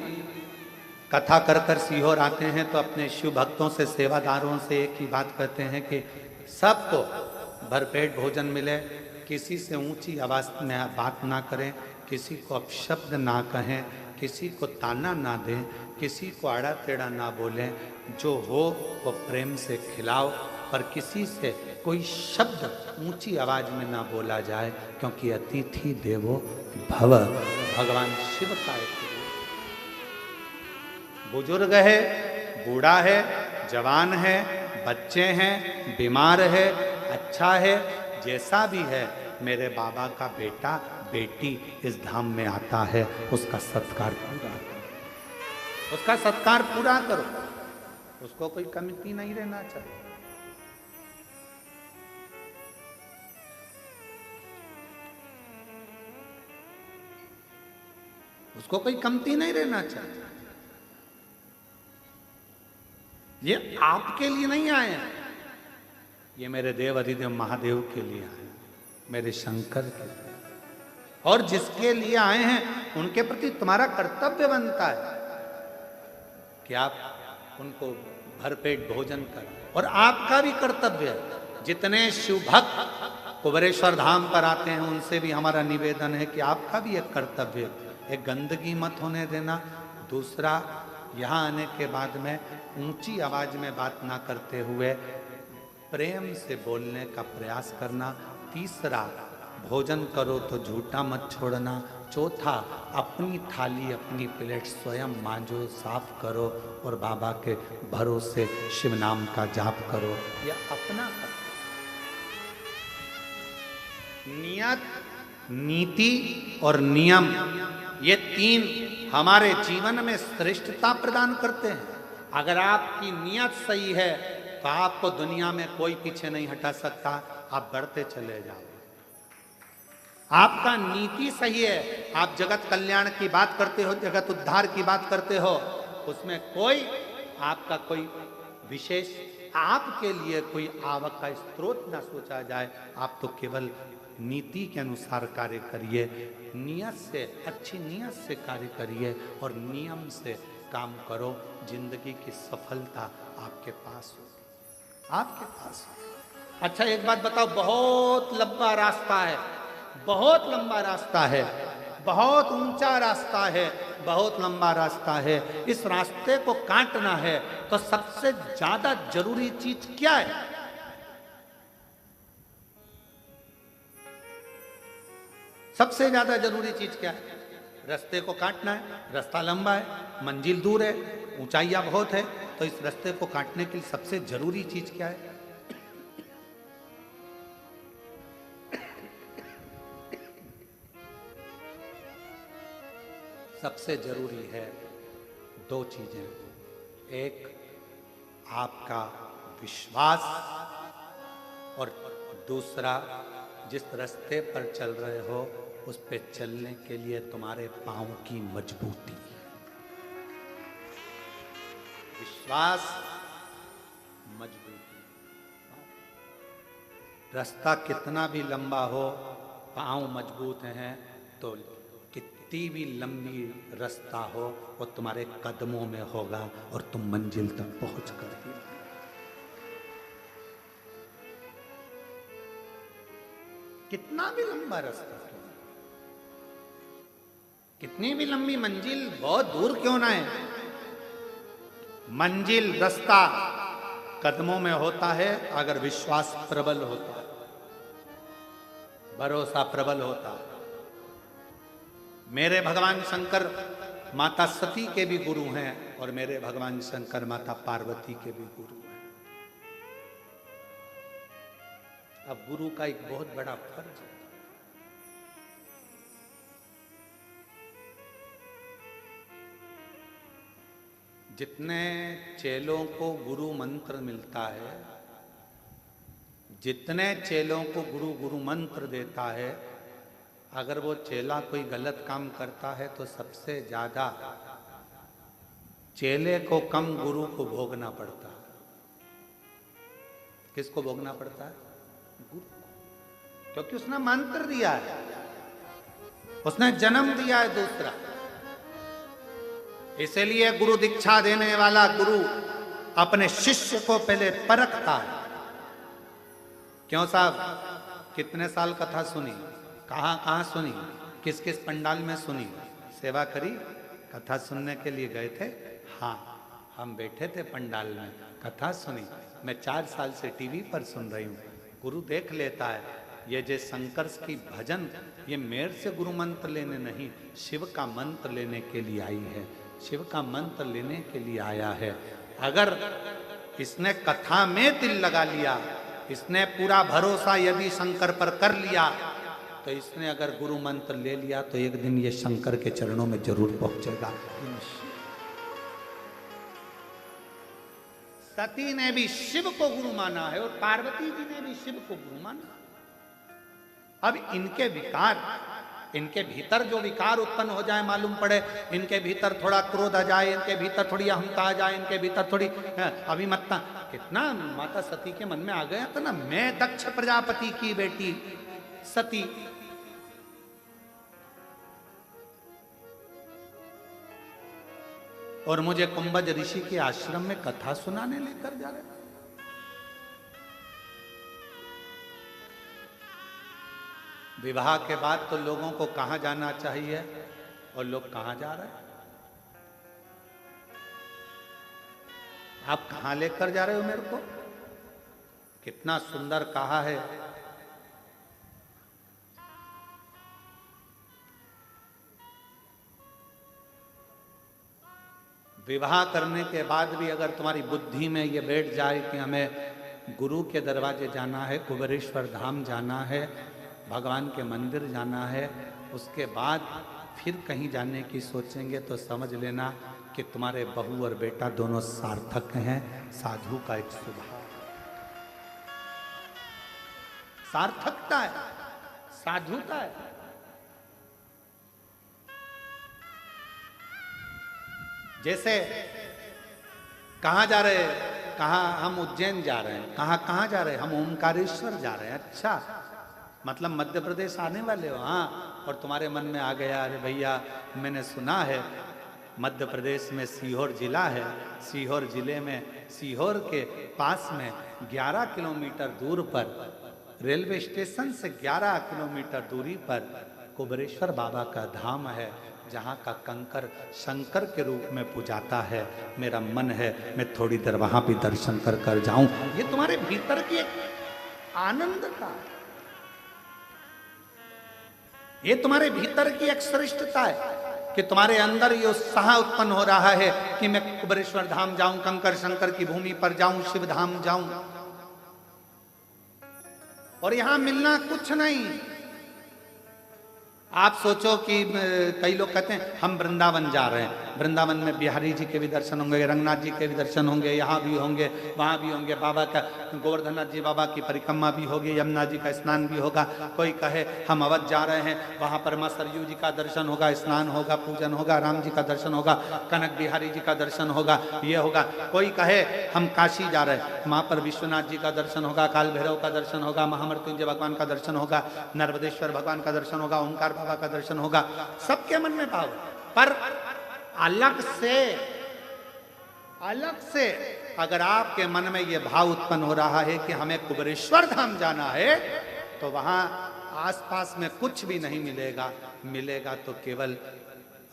Speaker 1: कथा कर कर सीहोर आते हैं तो अपने शिव भक्तों से, सेवादारों से एक ही बात कहते हैं कि सबको भरपेट भोजन मिले, किसी से ऊंची आवाज में बात ना करें, किसी को अपशब्द ना कहें, किसी को ताना ना दें, किसी को आड़ा टेढ़ा ना बोलें, जो हो वो प्रेम से खिलाओ, पर किसी से कोई शब्द ऊंची आवाज में ना बोला जाए, क्योंकि अतिथि देवो भव, भगवान शिव का एक बुजुर्ग है, बूढ़ा है, जवान है, बच्चे हैं, बीमार है, अच्छा है, जैसा भी है, मेरे बाबा का बेटा बेटी इस धाम में आता है, उसका सत्कार पूरा करो, उसका सत्कार पूरा करो, उसको कोई कमी नहीं रहना चाहिए। उसको कोई कमती नहीं रहना चाहिए। ये आपके लिए नहीं आए हैं, ये मेरे देव अधिदेव महादेव के लिए आए हैं, मेरे शंकर के लिए। और जिसके लिए आए हैं उनके प्रति तुम्हारा कर्तव्य बनता है कि आप उनको भरपेट भोजन करें। और आपका भी कर्तव्य है, जितने शिव भक्त कुबेरेश्वर धाम पर आते हैं उनसे भी हमारा निवेदन है कि आपका भी एक कर्तव्य है, एक गंदगी मत होने देना। दूसरा, यहाँ आने के बाद में ऊंची आवाज में बात ना करते हुए प्रेम से बोलने का प्रयास करना। तीसरा, भोजन करो तो झूठा मत छोड़ना। चौथा, अपनी थाली अपनी प्लेट स्वयं मांजो, साफ करो और बाबा के भरोसे शिव नाम का जाप करो। यह अपना नियत, नीति और नियम, ये तीन हमारे जीवन में श्रेष्ठता प्रदान करते हैं। अगर आपकी नियत सही है तो आपको दुनिया में कोई पीछे नहीं हटा सकता, आप बढ़ते चले जाओ। आपका नीति सही है, आप जगत कल्याण की बात करते हो, जगत उद्धार की बात करते हो, उसमें कोई आपका कोई विशेष आपके लिए कोई आवक का स्रोत ना सोचा जाए। आप तो केवल नीति के अनुसार कार्य करिए, नियत से, अच्छी नियत से कार्य करिए और नियम से काम करो। जिंदगी की सफलता आपके पास होगी, आपके पास होगी। अच्छा एक बात बताओ, बहुत लंबा रास्ता है, बहुत लंबा रास्ता है, बहुत ऊंचा रास्ता है, बहुत लंबा रास्ता है। इस रास्ते को काटना है तो सबसे ज्यादा जरूरी चीज क्या है? सबसे ज्यादा जरूरी चीज क्या है? रास्ते को काटना है। रास्ता लंबा है, मंजिल दूर है, ऊंचाइयां बहुत है, तो इस रास्ते को काटने के लिए सबसे जरूरी चीज क्या है? सबसे जरूरी है दो चीजें। एक, आपका विश्वास, और दूसरा, जिस रास्ते पर चल रहे हो उस पे चलने के लिए तुम्हारे पांव की मजबूती। विश्वास, मजबूती। रास्ता कितना भी लंबा हो, पांव मजबूत हैं तो कितनी भी लंबी रास्ता हो वो तुम्हारे कदमों में होगा और तुम मंजिल तक पहुंच कर दिए। कितना भी लंबा रास्ता, कितनी भी लंबी मंजिल बहुत दूर क्यों ना है, मंजिल रास्ता कदमों में होता है अगर विश्वास प्रबल होता है, भरोसा प्रबल होता है। मेरे भगवान शंकर माता सती के भी गुरु हैं और मेरे भगवान शंकर माता पार्वती के भी गुरु हैं। अब गुरु का एक बहुत बड़ा फर्ज है। जितने चेलों को गुरु मंत्र मिलता है जितने चेलों को गुरु गुरु मंत्र देता है, अगर वो चेला कोई गलत काम करता है तो सबसे ज्यादा चेले को कम गुरु को भोगना पड़ता है। किसको भोगना पड़ता है? गुरु को। क्योंकि उसने मंत्र दिया है, उसने जन्म दिया है दूसरा। इसलिए गुरु दीक्षा देने वाला गुरु अपने शिष्य को पहले परखता है। क्यों साहब, कितने साल कथा सुनी, कहां कहां सुनी, किस किस पंडाल में सुनी, सेवा करी, कथा सुनने के लिए गए थे? हाँ, हम बैठे थे पंडाल में, कथा सुनी। मैं 4 साल से टीवी पर सुन रही हूँ। गुरु देख लेता है। ये जो शंकर की भजन, ये मेरे से गुरु मंत्र लेने नहीं, शिव का मंत्र लेने के लिए आई है, शिव का मंत्र लेने के लिए आया है। अगर इसने कथा में दिल लगा लिया, इसने पूरा भरोसा यदि शंकर पर कर लिया, तो इसने अगर गुरु मंत्र ले लिया तो एक दिन ये शंकर के चरणों में जरूर पहुंचेगा। सती ने भी शिव को गुरु माना है और पार्वती जी ने भी शिव को गुरु माना। अब इनके विकार, इनके भीतर जो विकार उत्पन्न हो जाए, मालूम पड़े इनके भीतर थोड़ा क्रोध आ जाए, इनके भीतर थोड़ी अहंता आ जाए, इनके भीतर थोड़ी अभिमत्ता, कितना माता सती के मन में आ गया था ना, मैं दक्ष प्रजापति की बेटी सती, और मुझे कुंभज ऋषि के आश्रम में कथा सुनाने लेकर जा रहे। विवाह के बाद तो लोगों को कहां जाना चाहिए और लोग कहां जा रहे हैं? आप कहां लेकर जा रहे हो मेरे को? कितना सुंदर कहा है, विवाह करने के बाद भी अगर तुम्हारी बुद्धि में ये बैठ जाए कि हमें गुरु के दरवाजे जाना है, कुबेरेश्वर धाम जाना है, भगवान के मंदिर जाना है, उसके बाद फिर कहीं जाने की सोचेंगे, तो समझ लेना कि तुम्हारे बहू और बेटा दोनों सार्थक हैं। साधु का एक स्वभाव सार्थकता है, साधुता है। जैसे कहाँ जा रहे हैं? कहाँ? हम उज्जैन जा रहे हैं। कहाँ जा रहे हैं? हम ओमकारेश्वर जा रहे हैं। अच्छा, मतलब मध्य प्रदेश आने वाले हो? हाँ। और तुम्हारे मन में आ गया, अरे भैया मैंने सुना है मध्य प्रदेश में सीहोर जिला है, सीहोर जिले में, सीहोर के पास में 11 किलोमीटर दूर पर, रेलवे स्टेशन से 11 किलोमीटर दूरी पर कुबेरेश्वर बाबा का धाम है, जहाँ का कंकर शंकर के रूप में पूजाता है। मेरा मन है मैं थोड़ी देर वहां भी दर्शन कर जाऊं। ये तुम्हारे भीतर की एक आनंद का, ये तुम्हारे भीतर की एक श्रेष्ठता है कि तुम्हारे अंदर ये उत्साह उत्पन्न हो रहा है कि मैं कुबेरेश्वर धाम जाऊं, कंकर शंकर की भूमि पर जाऊं, शिव धाम जाऊं। और यहां मिलना कुछ नहीं। आप सोचो कि कई लोग कहते हैं हम वृंदावन जा रहे हैं, वृंदावन में बिहारी जी के भी दर्शन होंगे, रंगनाथ जी के भी दर्शन होंगे, यहाँ भी होंगे, वहाँ भी होंगे, बाबा का, गोवर्धननाथ जी बाबा की परिक्रमा भी होगी, यमुना जी का स्नान भी होगा। कोई कहे हम अवध जा रहे हैं, वहाँ पर मां सरयू जी का दर्शन होगा, स्नान होगा, पूजन होगा, राम जी का दर्शन होगा, कनक बिहारी जी का दर्शन होगा, ये होगा। कोई कहे हम काशी जा रहे हैं, वहाँ पर विश्वनाथ जी का दर्शन होगा, काल भैरव का दर्शन होगा, महामृत्युंजय भगवान का दर्शन होगा, नर्मदेश्वर भगवान का दर्शन होगा, ओंकार बाबा का दर्शन होगा। सबके मन में भाव, पर अलग से अगर आपके मन में यह भाव उत्पन्न हो रहा है कि हमें कुबेरेश्वर धाम जाना है, तो वहां आसपास में कुछ भी नहीं मिलेगा, मिलेगा तो केवल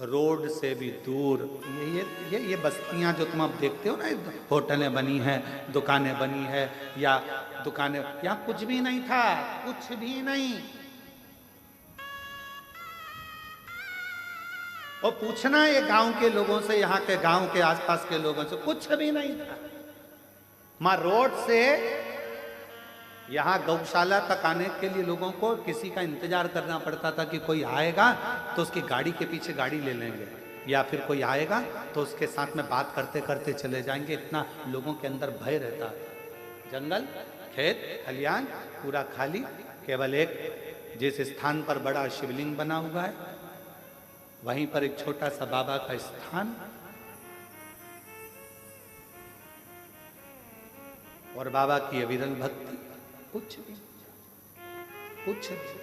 Speaker 1: रोड से भी दूर ये बस्तियां जो तुम अब देखते हो ना, होटलें बनी हैं, दुकानें बनी है, या दुकानें, यहाँ कुछ भी नहीं था, कुछ भी नहीं। और पूछना ये गांव के लोगों से, यहाँ के गांव के आसपास के लोगों से, कुछ भी नहीं था। मां रोड से यहाँ गौशाला तक आने के लिए लोगों को किसी का इंतजार करना पड़ता था कि कोई आएगा तो उसकी गाड़ी के पीछे गाड़ी ले लेंगे, या फिर कोई आएगा तो उसके साथ में बात करते करते चले जाएंगे। इतना लोगों के अंदर भय रहता था। जंगल खेत खलियान पूरा खाली, केवल एक जिस स्थान पर बड़ा शिवलिंग बना हुआ है वहीं पर एक छोटा सा बाबा का स्थान, और बाबा की अविरल भक्ति, कुछ भी कुछ भी।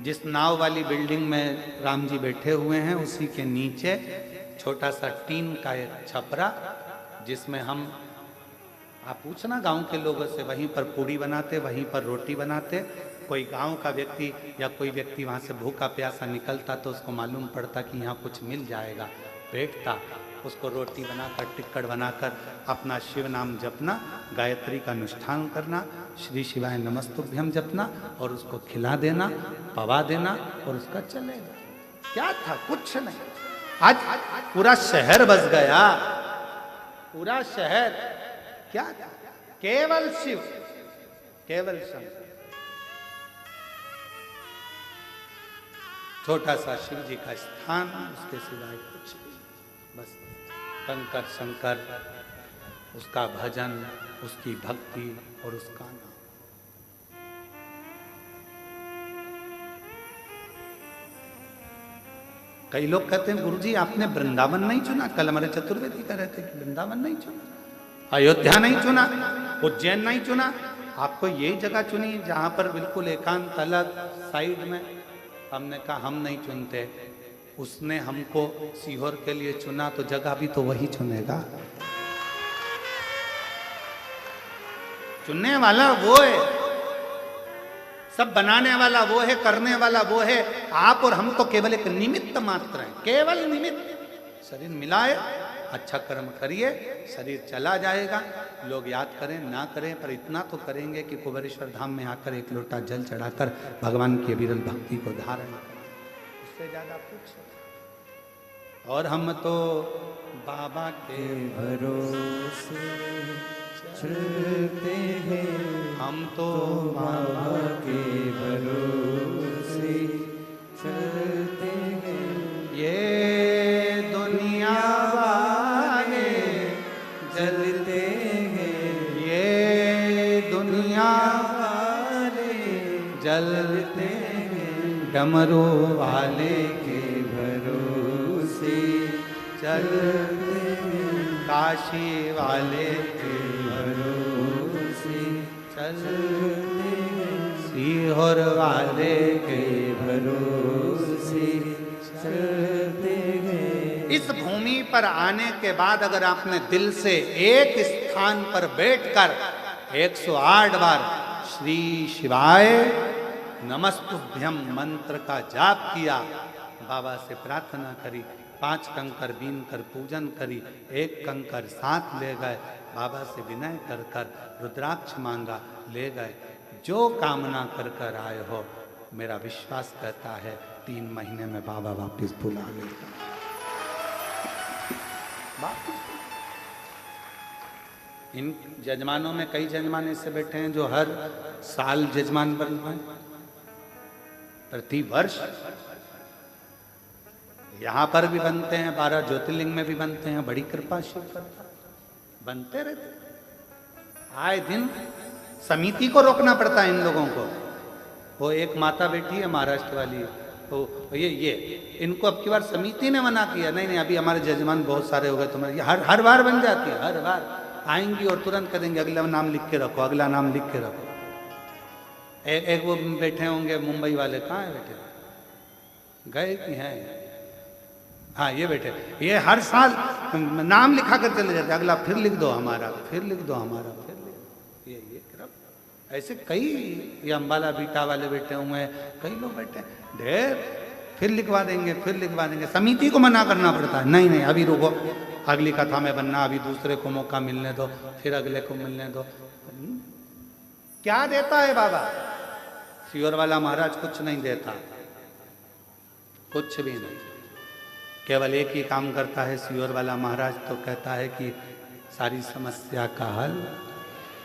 Speaker 1: जिस नाव वाली बिल्डिंग में राम जी बैठे हुए हैं उसी के नीचे छोटा सा टीन का एक छपरा, जिसमें हम, आप पूछना गांव के लोगों से, वहीं पर पूड़ी बनाते, वहीं पर रोटी बनाते। कोई गांव का व्यक्ति या कोई व्यक्ति वहां से भूखा प्यासा निकलता तो उसको मालूम पड़ता कि यहाँ कुछ मिल जाएगा, बैठता, उसको रोटी बनाकर टिक्कड़ बनाकर अपना शिव नाम जपना, गायत्री का अनुष्ठान करना, श्री शिवाय नमस्तुभ्यम जपना और उसको खिला देना, पवा देना और उसका चलेगा। क्या था? कुछ नहीं। आज पूरा शहर बस गया, पूरा शहर। क्या था? केवल शिव, केवल शंकर। छोटा सा शिव जी का स्थान, उसके सिवाय कुछ नहीं, बस कंकर शंकर, उसका भजन, उसकी भक्ति और उसका नाम। कई लोग कहते हैं गुरुजी आपने वृंदावन नहीं चुना, कल हमारे चतुर्वेदी कह रहे थे कि वृंदावन नहीं चुना, अयोध्या नहीं चुना, उज्जैन नहीं चुना, आपको यही जगह चुनी जहां पर बिल्कुल एकांत अलग साइड में। हमने कहा हम नहीं चुनते, उसने हमको सीहोर के लिए चुना तो जगह भी तो वही चुनेगा। चुनने वाला वो है, सब बनाने वाला वो है, करने वाला वो है। आप और हम तो केवल एक निमित्त मात्र हैं, केवल निमित्त। शरीर मिलाए, अच्छा कर्म करिए, शरीर चला जाएगा। लोग याद करें ना करें, पर इतना तो करेंगे कि कुबेरेश्वर धाम में आकर एक लोटा जल चढ़ाकर भगवान की अविरल भक्ति को धारण करें। उससे ज्यादा कुछ। और हम तो बाबा के
Speaker 2: भरोसे चलते हैं,
Speaker 1: हम तो
Speaker 2: बाबा के भरोसे चलते हैं।
Speaker 1: ये दुनिया वाले
Speaker 2: जलते हैं,
Speaker 1: ये दुनिया
Speaker 2: वाले
Speaker 1: जलते हैं, डमरू वाले
Speaker 2: के भरोसे
Speaker 1: चलते हैं, काशी वाले के
Speaker 2: भरोसे
Speaker 1: चलते हैं, सीहोर वाले के
Speaker 2: भरोसे चलते हैं।
Speaker 1: इस भूमि पर आने के बाद अगर आपने दिल से एक स्थान पर बैठकर 108 बार श्री शिवाय नमस्तुभ्यम मंत्र का जाप किया, बाबा से प्रार्थना करी, 5 कंकर बीन कर पूजन करी, 1 कंकर साथ ले गए, बाबा से विनय कर कर रुद्राक्ष मांगा, ले गए। जो कामना कर कर आए हो, मेरा विश्वास कहता है 3 महीने में बाबा वापिस बुला लेगा। इन जजमानों में कई जजमान ऐसे बैठे हैं जो हर साल जजमान बन रहे हैं, प्रति वर्ष। यहां पर भी बनते हैं, 12 ज्योतिर्लिंग में भी बनते हैं, बड़ी कृपा शिव करता, बनते रहते। आए दिन समिति को रोकना पड़ता है इन लोगों को। वो एक माता बैठी है महाराष्ट्र वाली, तो ये इनको अब की बार समिति ने मना किया, नहीं अभी हमारे जजमान बहुत सारे हो गए, तुम्हारे हर बार बन जाती है, हर बार आएंगी और तुरंत करेंगे अगला नाम लिख के रखो, अगला नाम लिख के रखो। एक वो बैठे होंगे मुंबई वाले, कहाँ है बैठे, गए कि हैं? हाँ ये बैठे, ये हर साल नाम लिखा कर चले जाते, अगला फिर लिख दो हमारा, फिर लिख दो हमारा, फिर लिख दो। ये ऐसे कई, ये अम्बाला बीटा वाले बैठे हुए हैं, कई लोग बैठे हैं, ढेर, फिर लिखवा देंगे, फिर लिखवा देंगे। समिति को मना करना पड़ता है, नहीं अभी रुको, अगली कथा में बनना, अभी दूसरे को मौका मिलने दो, फिर अगले को मिलने दो। क्या देता है बाबा? सीहोर वाला महाराज कुछ नहीं देता, कुछ भी नहीं, केवल एक ही काम करता है सीहोर वाला महाराज, तो कहता है कि सारी समस्या का हल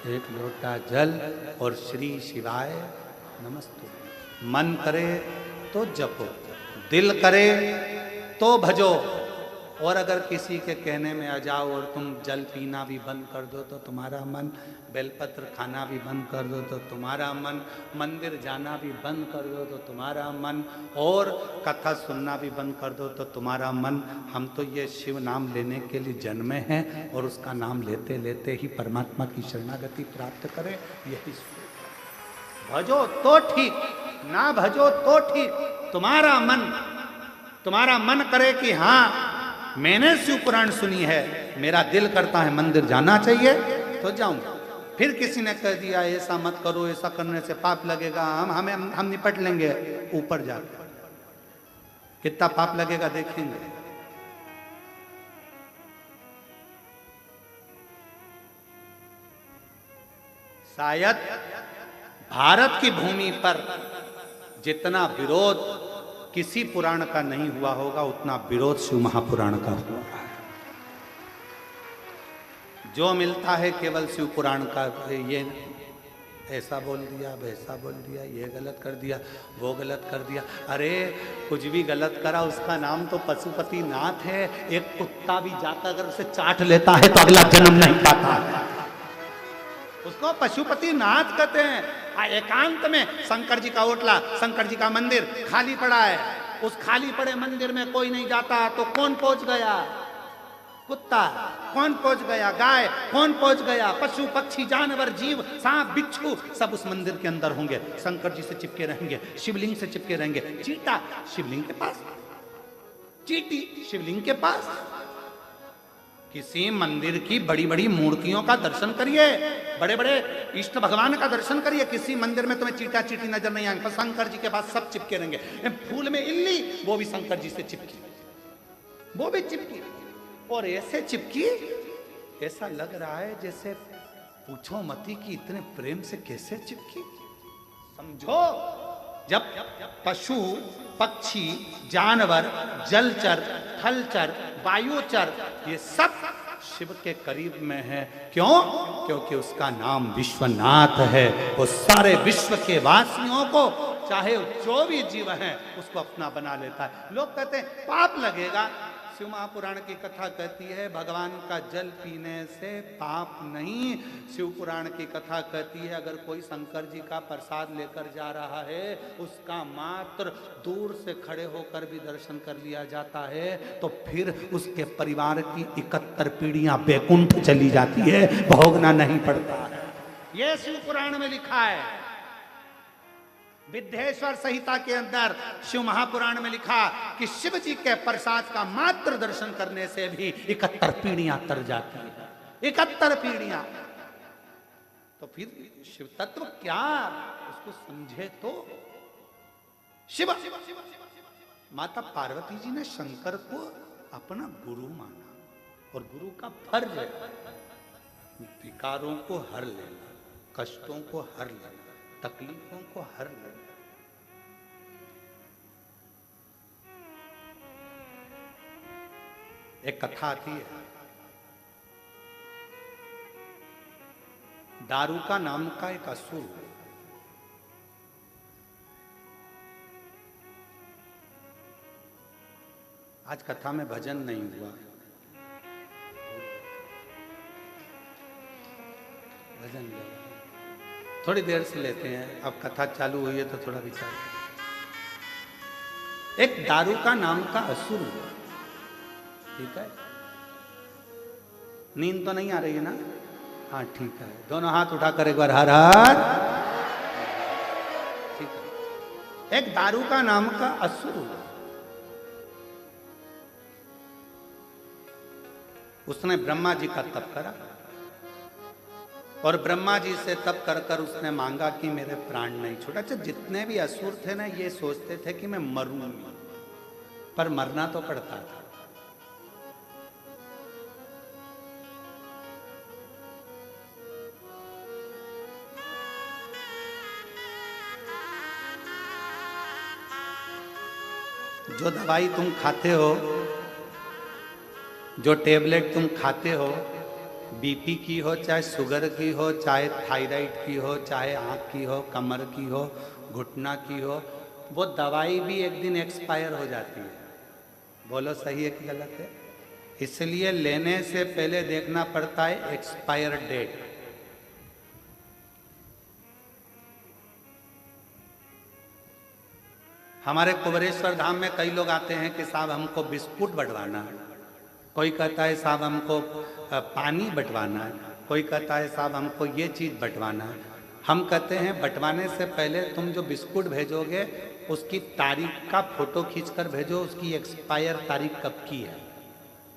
Speaker 1: 1 लोटा जल और श्री शिवाय नमस्तु। मन करे तो जपो, दिल करे तो भजो, और अगर किसी के कहने में आ जाओ और तुम जल पीना भी बंद कर दो तो तुम्हारा मन, बेलपत्र खाना भी बंद कर दो तो तुम्हारा मन, मंदिर जाना भी बंद कर दो तो तुम्हारा मन, और कथा सुनना भी बंद कर दो तो तुम्हारा मन। हम तो ये शिव नाम लेने के लिए जन्मे हैं और उसका नाम लेते लेते ही परमात्मा की शरणागति प्राप्त करें, यही भजो तो ठीक, ना भजो तो ठीक। तुम्हारा मन करे कि हाँ मैंने शिव पुराण सुनी है, मेरा दिल करता है मंदिर जाना चाहिए तो जाऊंगा। फिर किसी ने कह दिया ऐसा मत करो, ऐसा करने से पाप लगेगा, हम निपट लेंगे, ऊपर जाकर कितना पाप लगेगा देखेंगे। शायद भारत की भूमि पर जितना विरोध किसी पुराण का नहीं हुआ होगा, उतना विरोध शिव महापुराण का हुआ है। जो मिलता है केवल शिव पुराण का, ये ऐसा बोल दिया, वैसा बोल दिया, ये गलत कर दिया, वो गलत कर दिया। अरे कुछ भी गलत करा, उसका नाम तो पशुपति नाथ है। एक कुत्ता भी जाकर अगर उसे चाट लेता है तो अगला जन्म नहीं पाता है, उसको पशुपति नाथ कहते हैं। एकांत में शंकर जी का ओटला, शंकर जी का मंदिर खाली पड़ा है, उस खाली पड़े मंदिर में कोई नहीं जाता तो कौन पहुंच गया? कुत्ता। कौन पहुंच गया? गाय। कौन पहुंच गया? पशु पक्षी जानवर जीव सांप बिच्छू सब उस मंदिर के अंदर होंगे, शंकर जी से चिपके रहेंगे, शिवलिंग से चिपके रहेंगे। चीता शिवलिंग के पास, चींटी शिवलिंग के पास। किसी मंदिर की बड़ी बड़ी मूर्तियों का दर्शन करिए, बड़े बड़े इष्ट भगवान का दर्शन करिए, किसी मंदिर में तुम्हें चीटा चीटी नजर नहीं आएंगे, शंकर जी के पास सब चिपके रहेंगे। फूल में इल्ली, वो भी शंकर जी से चिपकी, वो भी चिपकी, और ऐसे चिपकी ऐसा लग रहा है जैसे पूछो मती कि इतने प्रेम से कैसे चिपकी। समझो, जब पशु पक्षी जानवर जलचर थलचर वायुचर ये सब शिव के करीब में है, क्यों? क्योंकि उसका नाम विश्वनाथ है। वो सारे विश्व के वासियों को, चाहे जो भी जीव हैं, उसको अपना बना लेता है। लोग कहते हैं पाप लगेगा, शिव महापुराण की कथा कहती है भगवान का जल पीने से पाप नहीं। शिव पुराण की कथा कहती है अगर कोई शंकर जी का प्रसाद लेकर जा रहा है, उसका मात्र दूर से खड़े होकर भी दर्शन कर लिया जाता है, तो फिर उसके परिवार की 71 पीढ़ियां बैकुंठ चली जाती है, भोगना नहीं पड़ता है। यह शिव पुराण में लिखा है। विद्येश्वर संहिता के अंदर शिव महापुराण में लिखा कि शिव जी के प्रसाद का मात्र दर्शन करने से भी 71 पीढ़ियां तर जाती है, 71 पीढ़ियां। तो फिर शिव तत्व क्या, उसको समझे तो। शिव माता पार्वती जी ने शंकर को अपना गुरु माना, और गुरु का फर्ज है विकारों को हर लेना, कष्टों को हर लेना, तकलीफों को हर लेना। एक कथा आती है, दारूका नाम का एक असुर, आज कथा में भजन नहीं हुआ, भजन थोड़ी देर से लेते हैं, अब कथा चालू हुई है तो थोड़ा विचार। एक दारूका नाम का असुर, ठीक है, नींद तो नहीं आ रही है ना? हाँ ठीक है, दोनों हाथ उठाकर एक बार हर हर। ठीक है, एक दारूका नाम का असुर, उसने ब्रह्मा जी का तप करा, और ब्रह्मा जी से तप कर कर उसने मांगा कि मेरे प्राण नहीं छोड़ा। अच्छा, जितने भी असुर थे ना, ये सोचते थे कि मैं मरूं, पर मरना तो पड़ता था। जो दवाई तुम खाते हो, जो टेबलेट तुम खाते हो, बीपी की हो, चाहे शुगर की हो, चाहे थायराइड की हो, चाहे आँख की हो, कमर की हो, घुटना की हो, वो दवाई भी एक दिन एक्सपायर हो जाती है। बोलो सही है कि गलत है? इसलिए लेने से पहले देखना पड़ता है एक्सपायर डेट। हमारे कुबेरेश्वर धाम में कई लोग आते हैं कि साहब हमको बिस्कुट बंटवाना है, कोई कहता है साहब हमको पानी बंटवाना है, कोई कहता है साहब हमको ये चीज़ बंटवाना है। हम कहते हैं बंटवाने से पहले तुम जो बिस्कुट भेजोगे उसकी तारीख का फोटो खींचकर भेजो, उसकी एक्सपायर तारीख कब की है।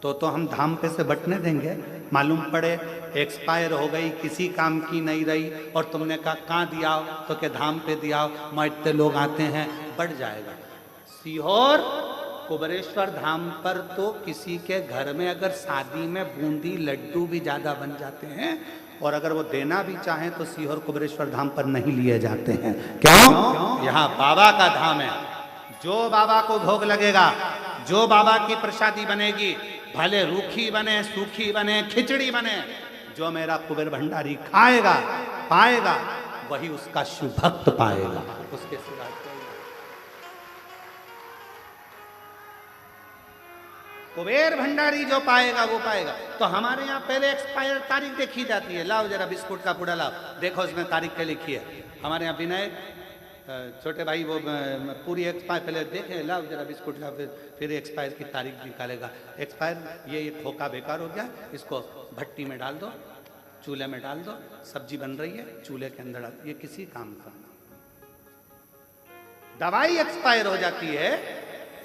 Speaker 1: तो हम धाम पे से बंटने देंगे, मालूम पड़े एक्सपायर हो गई, किसी काम की नहीं रही, और तुमने कहा कहाँ दियाओ, तो क्या धाम पे दियाओ, मैं इतने लोग आते हैं, बढ़ जाएगा। सीहोर कुबेरेश्वर धाम पर तो किसी के घर में अगर शादी में बूंदी लड्डू भी ज़्यादा बन जाते हैं, और अगर वो देना भी चाहें तो सीहोर कुबेरेश्वर धाम पर नहीं लिए जाते हैं। क्यों? यहाँ बाबा का धाम है। जो बाबा को भोग लगेगा, जो बाबा की प्रसादी बनेगी, भले रूखी बने, सूखी बने, खिचड़ी बने, जो मेरा कुबेर भंडारी खाएगा पाएगा वही उसका शिव भक्त पाएगा, उसके सिवा कुबेर भंडारी जो पाएगा वो पाएगा। तो हमारे यहाँ पहले एक्सपायर तारीख देखी जाती है। लाओ जरा बिस्कुट का पूरा लाओ, देखो उसमें तारीख क्या लिखी है। हमारे यहाँ विनय छोटे भाई वो पूरी एक्सपायर पहले देखे, लाओ जरा बिस्कुट का, फिर एक्सपायर की तारीख निकालेगा। एक्सपायर ये खोखा बेकार हो गया, इसको भट्टी में डाल दो, चूल्हे में डाल दो, सब्जी बन रही है चूल्हे के अंदर डाल, ये किसी काम का। दवाई एक्सपायर हो जाती है,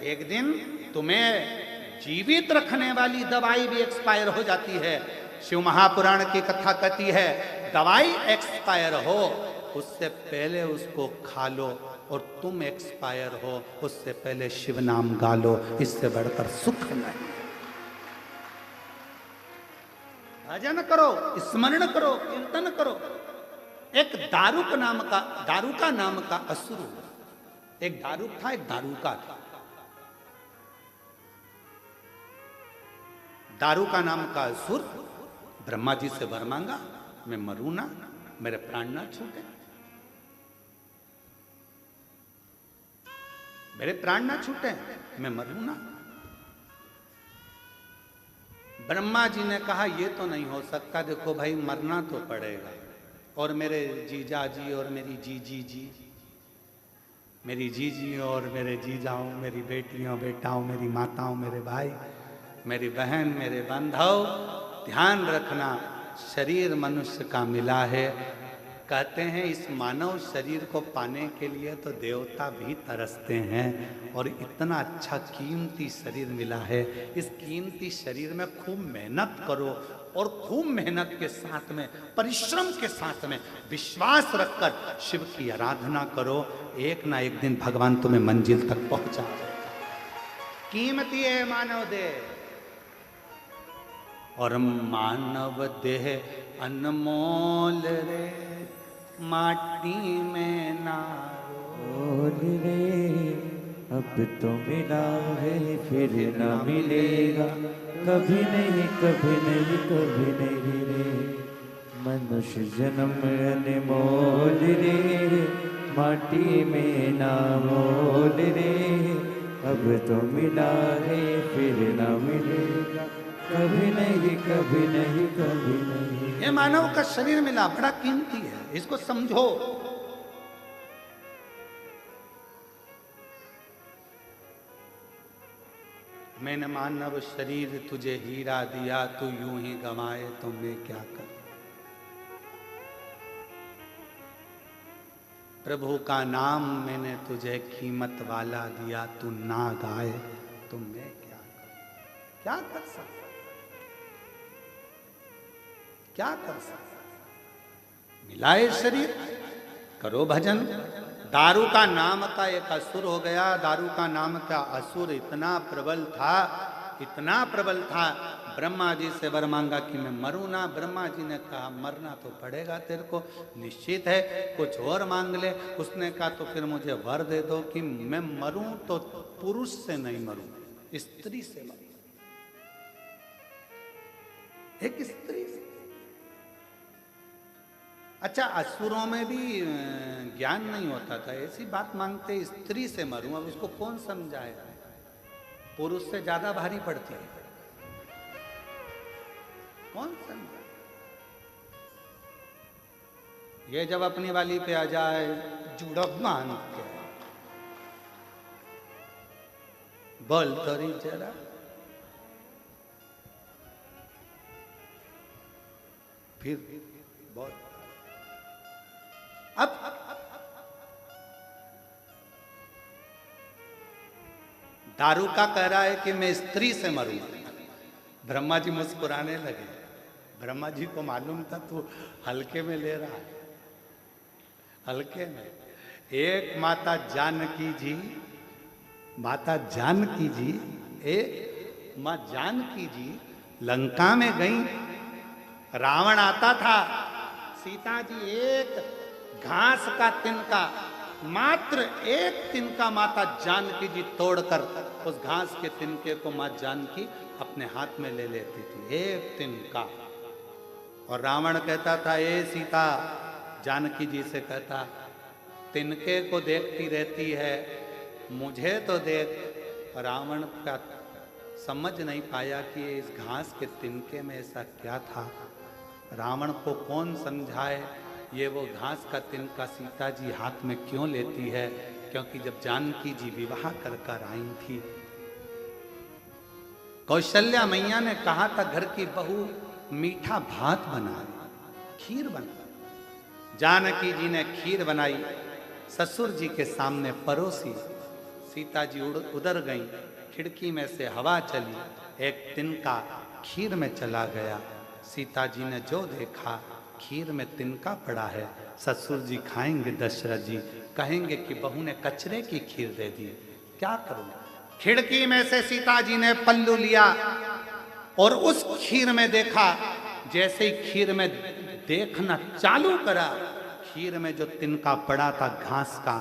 Speaker 1: एक दिन तुम्हें जीवित रखने वाली दवाई भी एक्सपायर हो जाती है। शिव महापुराण की कथा कहती है दवाई एक्सपायर हो उससे पहले उसको खा लो, और तुम एक्सपायर हो उससे पहले शिव नाम गा लो, इससे बढ़कर सुख नहीं। भजन करो, स्मरण करो, कीर्तन करो। एक दारुक नाम का असुर, एक दारुक था, एक दारुका था। दारुका नाम का असुर ब्रह्मा जी से वर मांगा, मैं मरूं ना, मेरे प्राण ना छूटे, मेरे प्राण ना छूटे, मैं मरूं ना। ब्रह्मा जी ने कहा ये तो नहीं हो सकता, देखो भाई मरना तो पड़ेगा, और मेरे जीजा जी और मेरी जीजी जी, मेरी जीजी और मेरे जीजाओं, मेरी बेटियों बेटाओं, मेरी माताओं, मेरे भाई, मेरी बहन, मेरे बांधव, ध्यान रखना शरीर मनुष्य का मिला है। कहते हैं इस मानव शरीर को पाने के लिए तो देवता भी तरसते हैं, और इतना अच्छा कीमती शरीर मिला है। इस कीमती शरीर में खूब मेहनत करो, और खूब मेहनत के साथ में, परिश्रम के साथ में, विश्वास रखकर शिव की आराधना करो। एक ना एक दिन भगवान तुम्हें मंजिल तक पहुंचा देगा। कीमती है मानव देह, और मानव देह अनमोल रे, माटी में ना
Speaker 2: रोल रे। अब तो मिला है फिर ना मिलेगा, कभी नहीं कभी नहीं कभी नहीं रे। मनुष्य जन्म अनमोल रे, माटी में ना मोल रे। अब तो मिला है फिर ना मिलेगा, कभी नहीं कभी नहीं कभी नहीं।
Speaker 1: ये मानव का शरीर मिला, बड़ा कीमती है, इसको समझो। मैंने मानव शरीर तुझे हीरा दिया, तू यूं ही गंवाए तो मैं क्या कर। प्रभु का नाम मैंने तुझे कीमत वाला दिया, तू ना गाए तो मैं क्या कर सकता, क्या कर सकता। मिलाए शरीर, करो भजन। दारू का नाम का एक असुर हो गया। दारू का नाम का असुर इतना प्रबल था, इतना प्रबल था, ब्रह्मा जी से वर मांगा कि मैं मरूं ना। ब्रह्मा जी ने कहा मरना तो पड़ेगा तेरे को, निश्चित है, कुछ और मांग ले। उसने कहा तो फिर मुझे वर दे दो कि मैं मरूं तो पुरुष से नहीं मरूं, स्त्री से मरूं, एक स्त्री से। अच्छा, असुरों में भी ज्ञान नहीं होता था, ऐसी बात मांगते स्त्री से मरूं। अब उसको कौन समझाए, पुरुष से ज्यादा भारी पड़ती है। कौन समझाए? ये जब अपनी वाली पे आ जाए जुड़क मान के बोल तो रही जरा, फिर बोल। अब दारू का कह रहा है कि मैं स्त्री से मरूं। ब्रह्मा जी मुस्कुराने लगे। ब्रह्मा जी को मालूम था तू हल्के में ले रहा है, हल्के में। एक माता जानकी जी, माता जानकी जी, एक माँ जानकी जी लंका में गई। रावण आता था, सीता जी एक घास का तिनका, मात्र एक तिनका माता जानकी जी तोड़कर उस घास के तिनके को माँ जानकी अपने हाथ में ले लेती थी, एक तिनका। और रावण कहता था, ए सीता, जानकी जी से कहता, तिनके को देखती रहती है, मुझे तो देख। रावण का समझ नहीं पाया कि इस घास के तिनके में ऐसा क्या था। रावण को कौन समझाए ये वो घास का तिनका सीता जी हाथ में क्यों लेती है, क्योंकि जब जानकी जी विवाह कर कर आई थी, कौशल्या मैया ने कहा था घर की बहू मीठा भात बनाए, खीर बना। जानकी जी ने खीर बनाई, ससुर जी के सामने परोसी। सीता जी उधर गई, खिड़की में से हवा चली, एक तिनका खीर में चला गया। सीता जी ने जो देखा, खीर में तिनका पड़ा है। ससुर जी खाएंगे, दशरथ जी कहेंगे कि बहू ने कचरे की खीर दे दी, क्या करूं। खिड़की में से सीता जी ने पल्लू लिया और उस खीर में देखा। जैसे ही खीर में देखना चालू करा, खीर में जो तिनका पड़ा था घास का,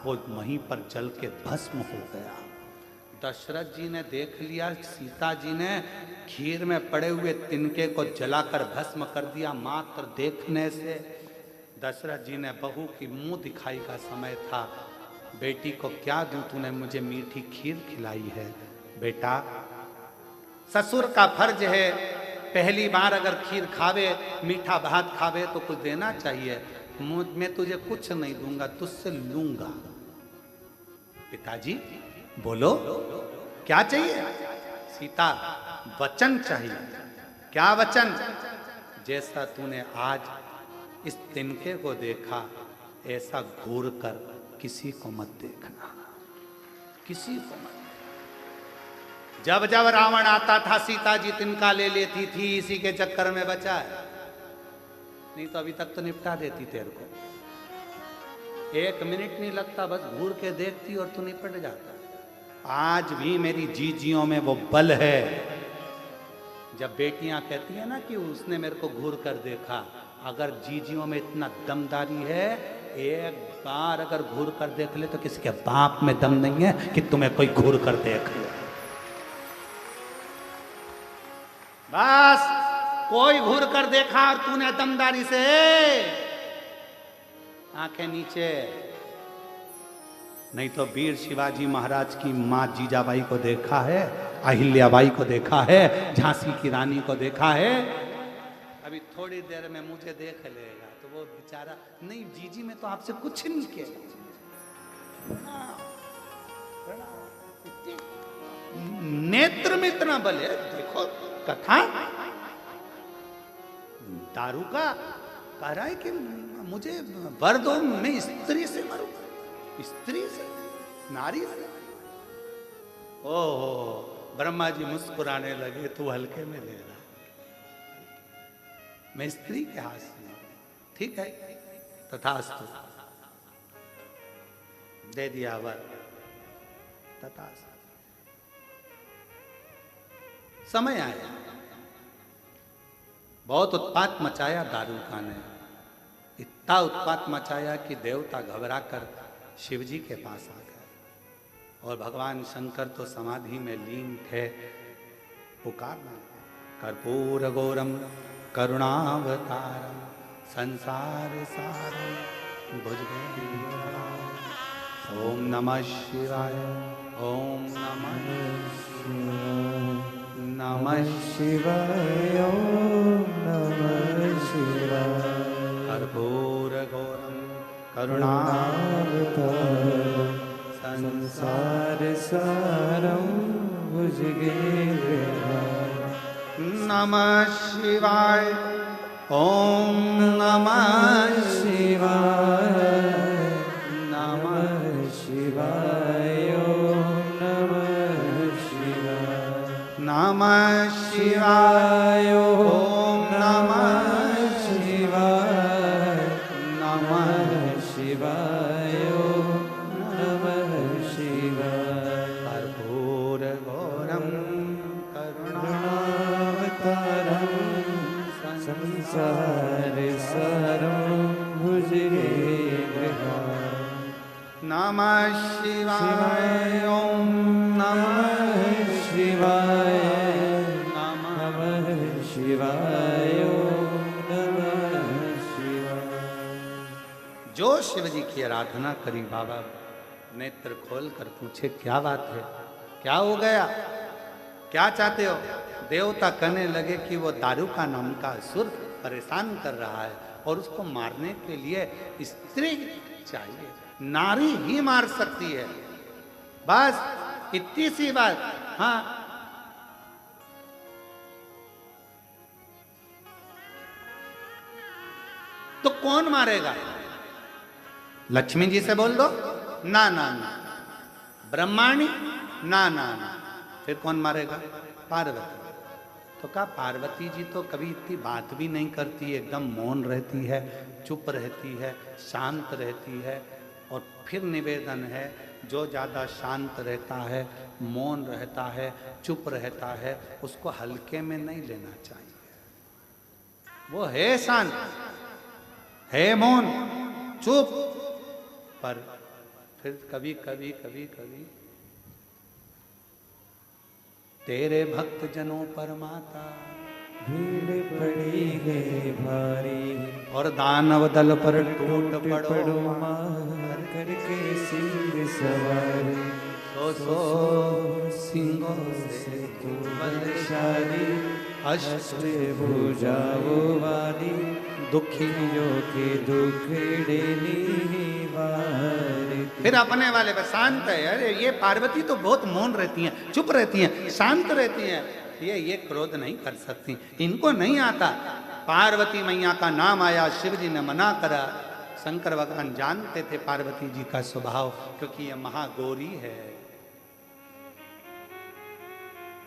Speaker 1: वो वहीं पर जल के भस्म हो गया। दशरथ जी ने देख लिया, सीता जी ने खीर में पड़े हुए तिनके को जलाकर भस्म कर दिया मात्र देखने से। दशरथ जी ने बहू की मुंह दिखाई का समय था, बेटी को क्या दूं, तूने मुझे मीठी खीर खिलाई है। बेटा, ससुर का फर्ज है, पहली बार अगर खीर खावे, मीठा भात खावे तो कुछ देना चाहिए। मैं तुझे कुछ नहीं दूंगा, तुझसे लूंगा। पिताजी बोलो क्या चाहिए। सीता, वचन चाहिए। क्या वचन। जैसा तूने आज इस तिनके को देखा, ऐसा घूर कर किसी को मत देखना, किसी को मत। जब जब रावण आता था, सीता जी तिनका ले लेती थी, इसी के चक्कर में बचा है, नहीं तो अभी तक तो निपटा देती तेरे को। 1 मिनट नहीं लगता, बस घूर के देखती और तू निपट जाता। आज भी मेरी जीजियों में वो बल है। जब बेटियां कहती है ना कि उसने मेरे को घूर कर देखा, अगर जीजियों में इतना दमदारी है, एक बार अगर घूर कर देख ले तो किसी के बाप में दम नहीं है कि तुम्हें कोई घूर कर देख ले। बस कोई घूर कर देखा और तूने दमदारी से आंखें नीचे। नहीं तो वीर शिवाजी महाराज की माँ जीजाबाई को देखा है, अहिल्याबाई को देखा है, झांसी की रानी को देखा है। अभी थोड़ी देर में मुझे देख लेगा तो वो बेचारा, नहीं जीजी में तो आपसे कुछ नहीं किया। नेत्र में इतना बल है, देखो कथा। दारू का कह रहा है कि मुझे वर दो, मैं स्त्री से मरूं, स्त्री से, नारी से। ओहो, ब्रह्मा जी मुस्कुराने लगे, तू हल्के में ले रहा, मैं स्त्री के हाथ से। ठीक है, तथास्तु, दे दिया वर, तथास्तु। समय आया, बहुत उत्पात मचाया दारूका ने, इतना उत्पात मचाया कि देवता घबराकर शिव जी के पास आ गए। और भगवान शंकर तो समाधि में लीन थे। पुकारना, कर्पूर गौरम करुणावतारम संसार सारम भुजगेन्द्रहारम। ओम नमः शिवाय, ओम नमः शिवाय, नमः शिवाय, ओम
Speaker 2: करुणावतारं संसार सारं भुजगेन्द्रहारं।
Speaker 1: नमः शिवाय। ओम नमः
Speaker 2: शिवाय नमः शिवाय ओम नमः शिवाय
Speaker 1: नमः शिवाय।
Speaker 2: ओम नमः शिवाय नमः शिवाय ओम नमः शिवाय।
Speaker 1: कर्पूर गौरम
Speaker 2: करुणावतारं संसार सारं भुजगेन्द्रहारं।
Speaker 1: नमः शिवाय। ओम नमः
Speaker 2: शिवाय
Speaker 1: नमः
Speaker 2: नमः शिवाय ओम नमः शिवाय।
Speaker 1: जो शिव जी की आराधना करी बाबा नेत्र खोल कर पूछे क्या बात है, क्या हो गया, क्या चाहते हो। देवता कहने लगे कि वो दारूका नाम का असुर परेशान कर रहा है और उसको मारने के लिए स्त्री चाहिए, नारी ही मार सकती है, बस इतनी सी बात। हाँ, तो कौन मारेगा? लक्ष्मी जी से बोल दो। ना ना ना। ब्रह्माणी? ना ना ना। फिर कौन मारेगा? पार्वती। तो कहा पार्वती जी तो कभी इतनी बात भी नहीं करती, एकदम मौन रहती है, चुप रहती है, शांत रहती है। और फिर निवेदन है, जो ज़्यादा शांत रहता है, मौन रहता है, चुप रहता है, उसको हल्के में नहीं लेना चाहिए। वो है शांत, है मौन, चुप, पर फिर कभी कभी कभी कभी तेरे भक्त जनों पर माता
Speaker 2: भीड़ पड़ी है भारी
Speaker 1: और दानव दल पर टूट
Speaker 2: पड़ो मार करके सिंह सवार।
Speaker 1: सो सो सिंहों से
Speaker 2: तू बलशाली अष्ट भुजाओं वाली दुखियों के दुख डेली वार।
Speaker 1: फिर अपने वाले पर शांत है। अरे ये पार्वती तो बहुत मौन रहती हैं, चुप रहती हैं, शांत रहती हैं, ये क्रोध नहीं कर सकती, इनको नहीं आता। पार्वती मैया का नाम आया, शिव जी ने मना करा। शंकर भगवान जानते थे पार्वती जी का स्वभाव, क्योंकि ये महागौरी है,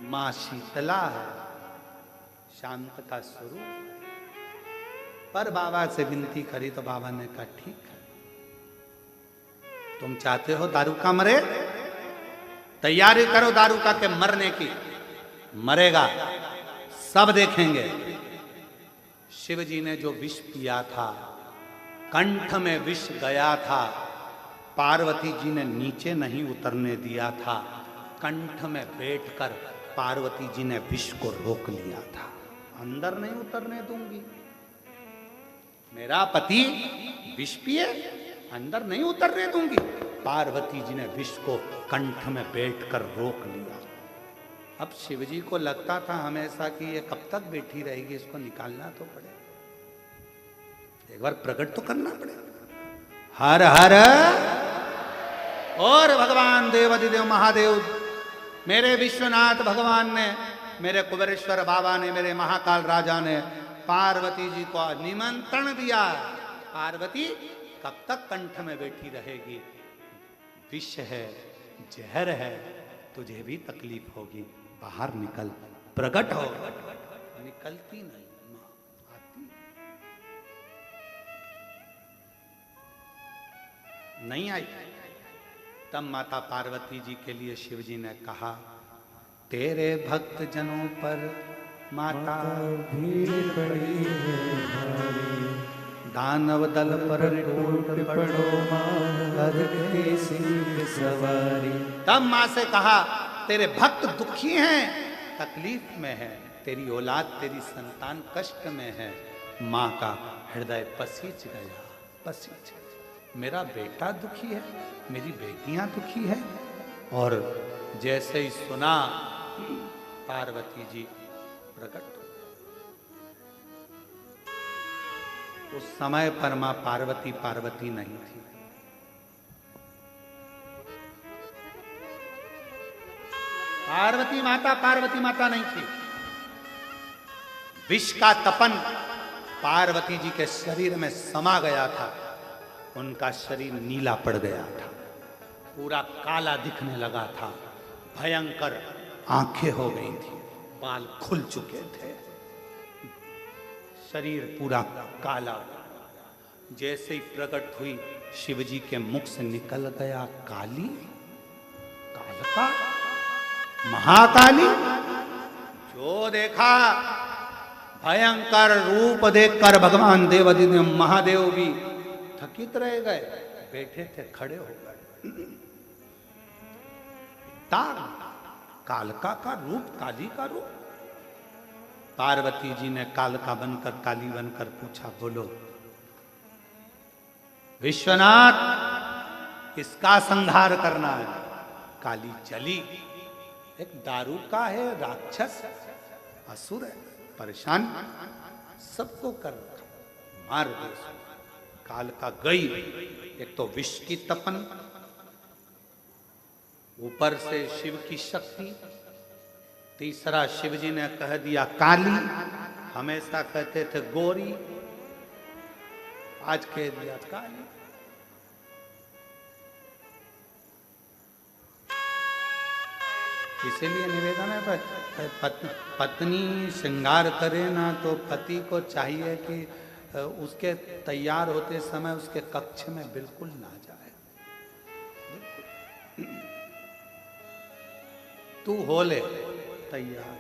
Speaker 1: मां शीतला है, शांत का स्वरूप। पर बाबा से विनती करी तो बाबा ने कहा ठीक है, तुम चाहते हो दारूका मरे, तैयारी करो दारूका के मरने की। मरेगा, सब देखेंगे। शिव जी ने जो विष पिया था, कंठ में विष गया था, पार्वती जी ने नीचे नहीं उतरने दिया था, कंठ में बैठकर पार्वती जी ने विष को रोक लिया था। अंदर नहीं उतरने दूंगी, मेरा पति विष पिए, अंदर नहीं उतरने दूंगी। पार्वती जी ने विष को कंठ में बैठकर रोक लिया। अब शिवजी को लगता था हमेशा कि ये कब तक बैठी रहेगी, इसको निकालना तो पड़ेगा, एक बार प्रकट तो करना पड़ेगा। हर हर। और भगवान देवाधिदेव महादेव, मेरे विश्वनाथ भगवान ने, मेरे कुबेरेश्वर बाबा ने, मेरे महाकाल राजा ने पार्वती जी को निमंत्रण दिया। पार्वती कब तक कंठ में बैठी रहेगी, विष है, जहर है, तुझे भी तकलीफ होगी, बाहर निकल, प्रकट हो। निकलती नहीं, मां आती नहीं, आई। तब माता पार्वती जी के लिए शिव जी ने कहा, तेरे भक्त जनों पर माता
Speaker 2: भीड़ पड़ी है भारी
Speaker 1: दानव दल पर टूट
Speaker 2: पड़ो मार के सिंह सवारी।
Speaker 1: तब मां से कहा, तेरे भक्त दुखी हैं, तकलीफ में है, तेरी औलाद, तेरी संतान कष्ट में है। मां का हृदय पसीज गया, पसीज गया। मेरा बेटा दुखी है, मेरी बेटियां दुखी है। और जैसे ही सुना, पार्वती जी प्रकट हो। उस समय पर मां पार्वती पार्वती नहीं थी। पार्वती माता नहीं थी। विष का तपन पार्वती जी के शरीर में समा गया था। उनका शरीर नीला पड़ गया था, पूरा काला दिखने लगा था, भयंकर आंखें हो गई थी, बाल खुल चुके थे, शरीर पूरा काला। जैसे ही प्रकट हुई शिवजी के मुख से निकल गया काली, कालका, महाकाली। जो देखा भयंकर रूप देखकर भगवान देवादिदेव महादेव भी थकित रह गए, बैठे थे खड़े हो गए। कालका का रूप, काली का रूप। पार्वती जी ने कालका बनकर, काली बनकर पूछा, बोलो विश्वनाथ, किसका संहार करना है? काली चली। एक दारू का है, राक्षस असुर है, परेशान, सबको कर मार दे। कालका गई। एक तो विष की तपन, ऊपर से शिव की शक्ति, तीसरा शिव जी ने कह दिया काली, हमेशा कहते थे गोरी, आज कह दिया काली। इसीलिए निवेदन है, पत्नी श्रृंगार करे ना तो पति को चाहिए कि उसके तैयार होते समय उसके कक्ष में बिल्कुल ना जाए। तू हो ले तैयार।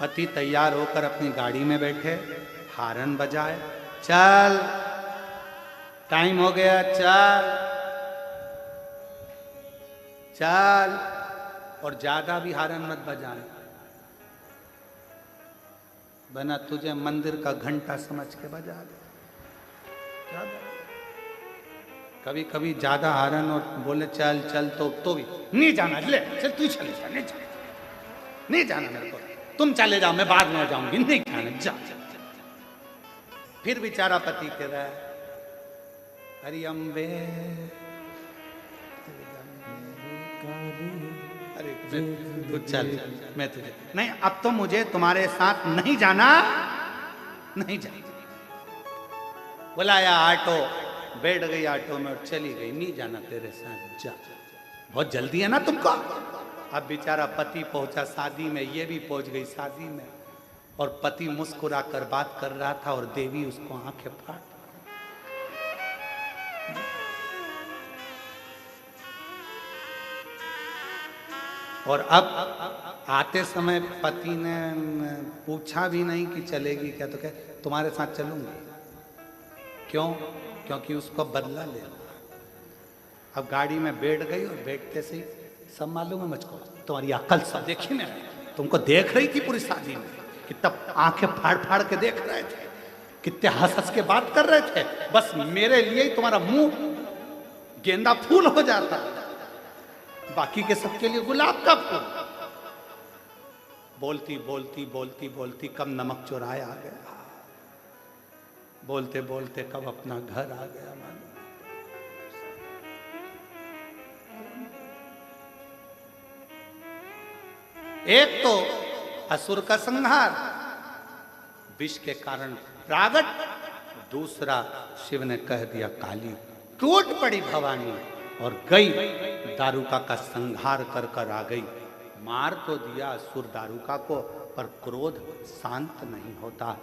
Speaker 1: पति तैयार होकर अपनी गाड़ी में बैठे, हारन बजाए, चल टाइम हो गया, चल चल, और ज्यादा भी हारन मत बजाए, बना तुझे मंदिर का घंटा समझ के बजा दे। कभी कभी ज्यादा हारन और बोले चल चल तो भी नहीं जाना, ले चल तू चले जा, नहीं जाना मेरे को, तुम चले जाओ, मैं बाद में जाऊंगी, नहीं जाना, जा। फिर बेचारा पति कह रहा है, हरि अम्बे, अरे तू चल, मैं तुझे नहीं, अब तो मुझे तुम्हारे साथ नहीं जाना, नहीं जाना। बुलाया ऑटो, बैठ गई ऑटो में और चली गई, नहीं जाना तेरे साथ, जा, बहुत जल्दी है ना तुमको। अब बेचारा पति पहुंचा शादी में, ये भी पहुंच गई शादी में, और पति मुस्कुरा कर बात कर रहा था और देवी उसको आंखें फाड़। और अब आते समय पति ने पूछा भी नहीं कि चलेगी क्या, तो क्या तुम्हारे साथ चलूंगी। क्यों? क्योंकि उसको बदला लेना। अब गाड़ी में बैठ गई और बैठते से ही सब मालूम है मुझको, तुम्हारी अकल सब देखी ना, तुमको देख रही थी पूरी शादी में, कितना आंखें फाड़ फाड़ के देख रहे थे, कितने हंस हंस के बात कर रहे थे, बस मेरे लिए ही तुम्हारा मुंह गेंदा फूल हो जाता, बाकी के सबके लिए गुलाब का फूल। बोलती बोलती बोलती बोलती कब नमक चुराया आ गया, बोलते बोलते कब अपना घर आ गया। मान एक तो असुर का संहार, विष के कारण प्रागट, दूसरा शिव ने कह दिया काली, टूट पड़ी भवानी और गई, दारुका का संहार कर कर आ गई। मार तो दिया असुर दारुका को, पर क्रोध शांत नहीं होता।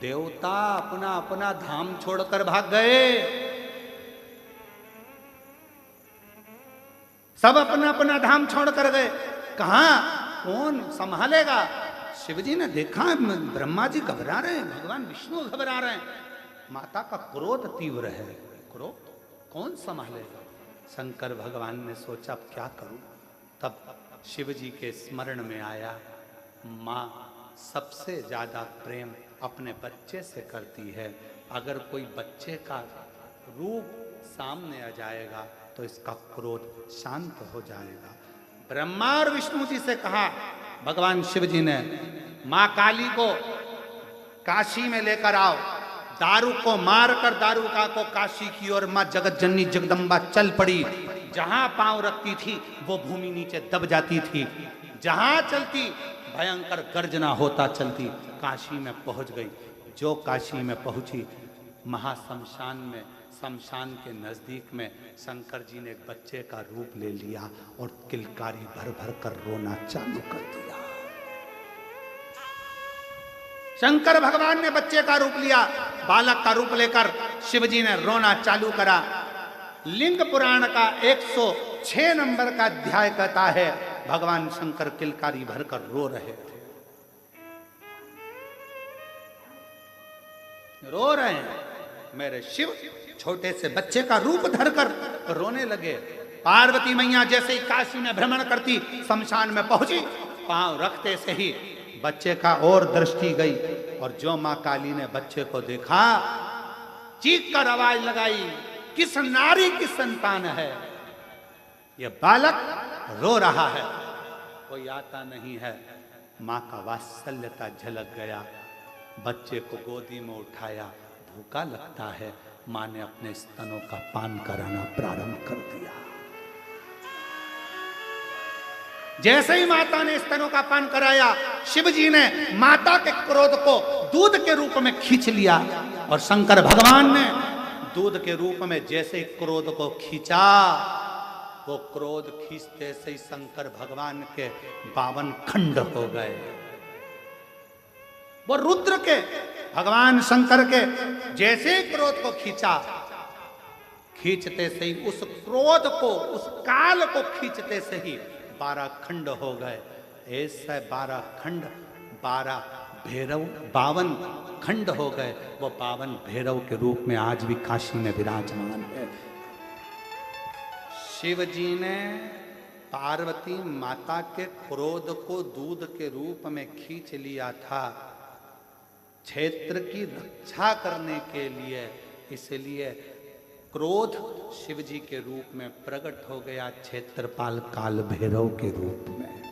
Speaker 1: देवता अपना अपना धाम छोड़कर भाग गए, सब अपना अपना धाम छोड़कर गए। कहां कौन संभालेगा? शिवजी ने देखा ब्रह्मा जी घबरा रहे हैं, भगवान विष्णु घबरा रहे हैं, माता का क्रोध तीव्र है, क्रोध कौन संभालेगा? शंकर भगवान ने सोचा अब क्या करूं। तब शिव जी के स्मरण में आया, माँ सबसे ज्यादा प्रेम अपने बच्चे से करती है, अगर कोई बच्चे का रूप सामने आ जाएगा तो इसका क्रोध शांत हो जाएगा। ब्रह्मा और विष्णु जी से कहा भगवान शिव जी ने, माँ काली को काशी में लेकर आओ। दारू को मारकर दारूका को काशी की ओर मां जगत जननी जगदम्बा चल पड़ी। जहां पांव रखती थी वो भूमि नीचे दब जाती थी, जहां चलती भयंकर गर्जना होता चलती। काशी में पहुंच गई। जो काशी में पहुंची, महाशमशान में, शमशान के नजदीक में शंकर जी ने एक बच्चे का रूप ले लिया और किलकारी भर भर कर रोना चालू कर दिया। शंकर भगवान ने बच्चे का रूप लिया, बालक का रूप लेकर शिव जी ने रोना चालू करा। लिंग पुराण का 106 नंबर का अध्याय कहता है भगवान शंकर किलकारी भरकर रो रहे थे। रो रहे हैं, मेरे शिव छोटे से बच्चे का रूप धरकर रोने लगे। पार्वती मैया जैसे ही काशी में भ्रमण करती, शमशान में पहुंची, पांव रखते से ही बच्चे का और दृष्टि गई। और जो मां काली ने बच्चे को देखा, चीख कर आवाज लगाई, किस नारी की संतान है? यह बालक रो रहा है, कोई आता नहीं है। मां का वात्सल्यता झलक गया। बच्चे को गोदी में उठाया, भूखा लगता है। मां ने अपने स्तनों का पान कराना प्रारंभ कर दिया। जैसे ही माता ने स्तनों का पान कराया, शिव जी ने माता के क्रोध को दूध के रूप में खींच लिया। और शंकर भगवान ने दूध के रूप में जैसे ही क्रोध को खींचा, वो क्रोध खींचते से ही शंकर भगवान के 52 खंड हो गए। वो रुद्र के, भगवान शंकर के जैसे क्रोध को खींचा, खींचते से ही उस क्रोध को, उस काल को खींचते से ही 12 खंड हो गए। ऐसे 12 खंड, 12 भैरव, 52 खंड हो गए। वो 52 भैरव के रूप में आज भी काशी में विराजमान है। शिव जी ने पार्वती माता के क्रोध को दूध के रूप में खींच लिया था, क्षेत्र की रक्षा करने के लिए। इसलिए क्रोध शिव जी के रूप में प्रकट हो गया, क्षेत्रपाल काल भैरव के रूप में।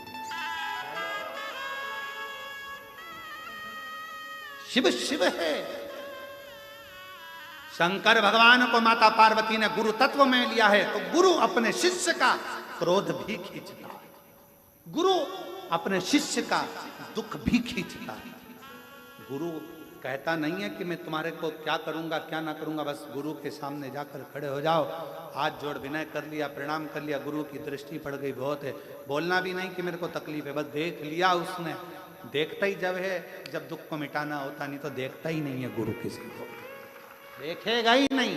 Speaker 1: शिव शिव है। शंकर भगवान को माता पार्वती ने गुरु तत्व में लिया है, तो गुरु अपने शिष्य का क्रोध भी खींचता है, गुरु अपने शिष्य का दुख भी खींचता है। गुरु कहता नहीं है कि मैं तुम्हारे को क्या करूंगा क्या ना करूंगा, बस गुरु के सामने जाकर खड़े हो जाओ, हाथ जोड़ विनय कर लिया, प्रणाम कर लिया, गुरु की दृष्टि पड़ गई, बहुत है। बोलना भी नहीं कि मेरे को तकलीफ है, बस देख लिया उसने। देखता ही जब है जब दुख को मिटाना होता, नहीं तो देखता ही नहीं है गुरु किसी को, देखेगा ही नहीं।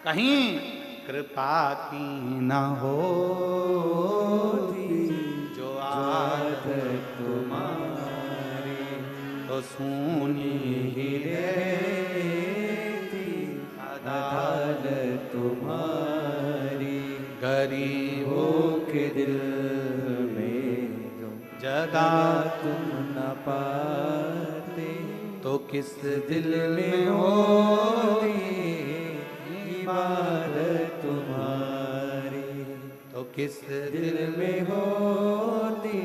Speaker 1: कहीं कृपा की न हो जो आदत तुम्हारी, तो सुनी ही रहती अदालत तुम्हारी। गरीबों के दिल में जगा तुम न पाते, तो किस दिल में होती इबादत तुम्हारी, तो किस दिल में होती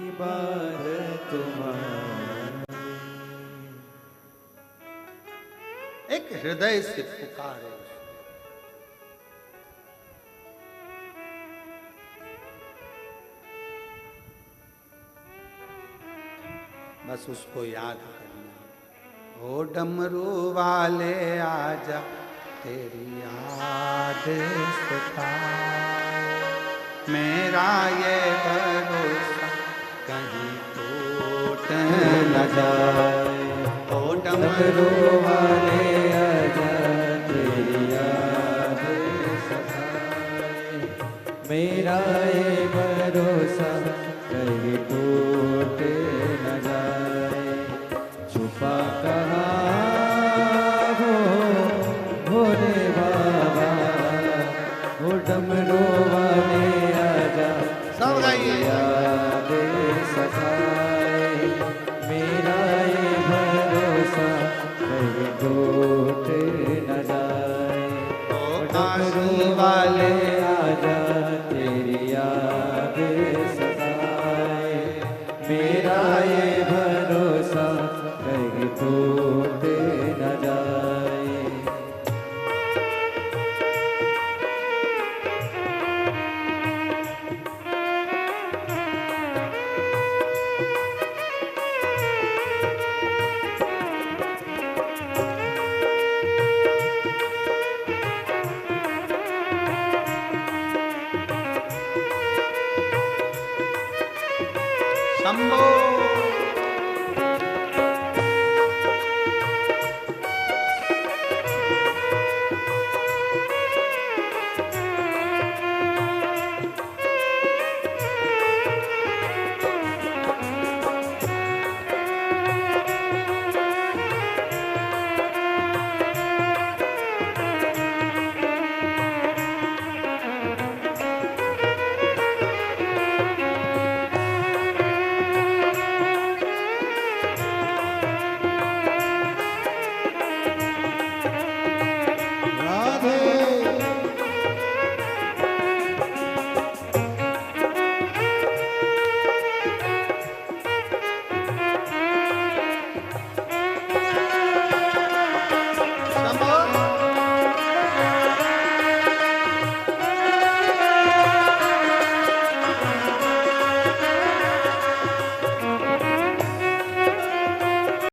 Speaker 1: इबादत तुम्हारी। एक हृदय से पुकारो, बस उसको याद करना। ओ डमरू वाले आजा, तेरी याद सताए, मेरा ये भरोसा कहीं टूट न जाए। ओ डमरू वाले आजा, तेरी याद सताए, मेरा ये भरोसा कहीं टूट न जाए। छुपा कहाँ हो भोले बाबा, ओ डमरू वाले आजा, सब गाइए, याद सताए, मेरा ये भरोसा कहीं टूट न जाए। ओ डमरू वाले आजा, तेरी याद सताए, मेरा ये भरोसा शंभो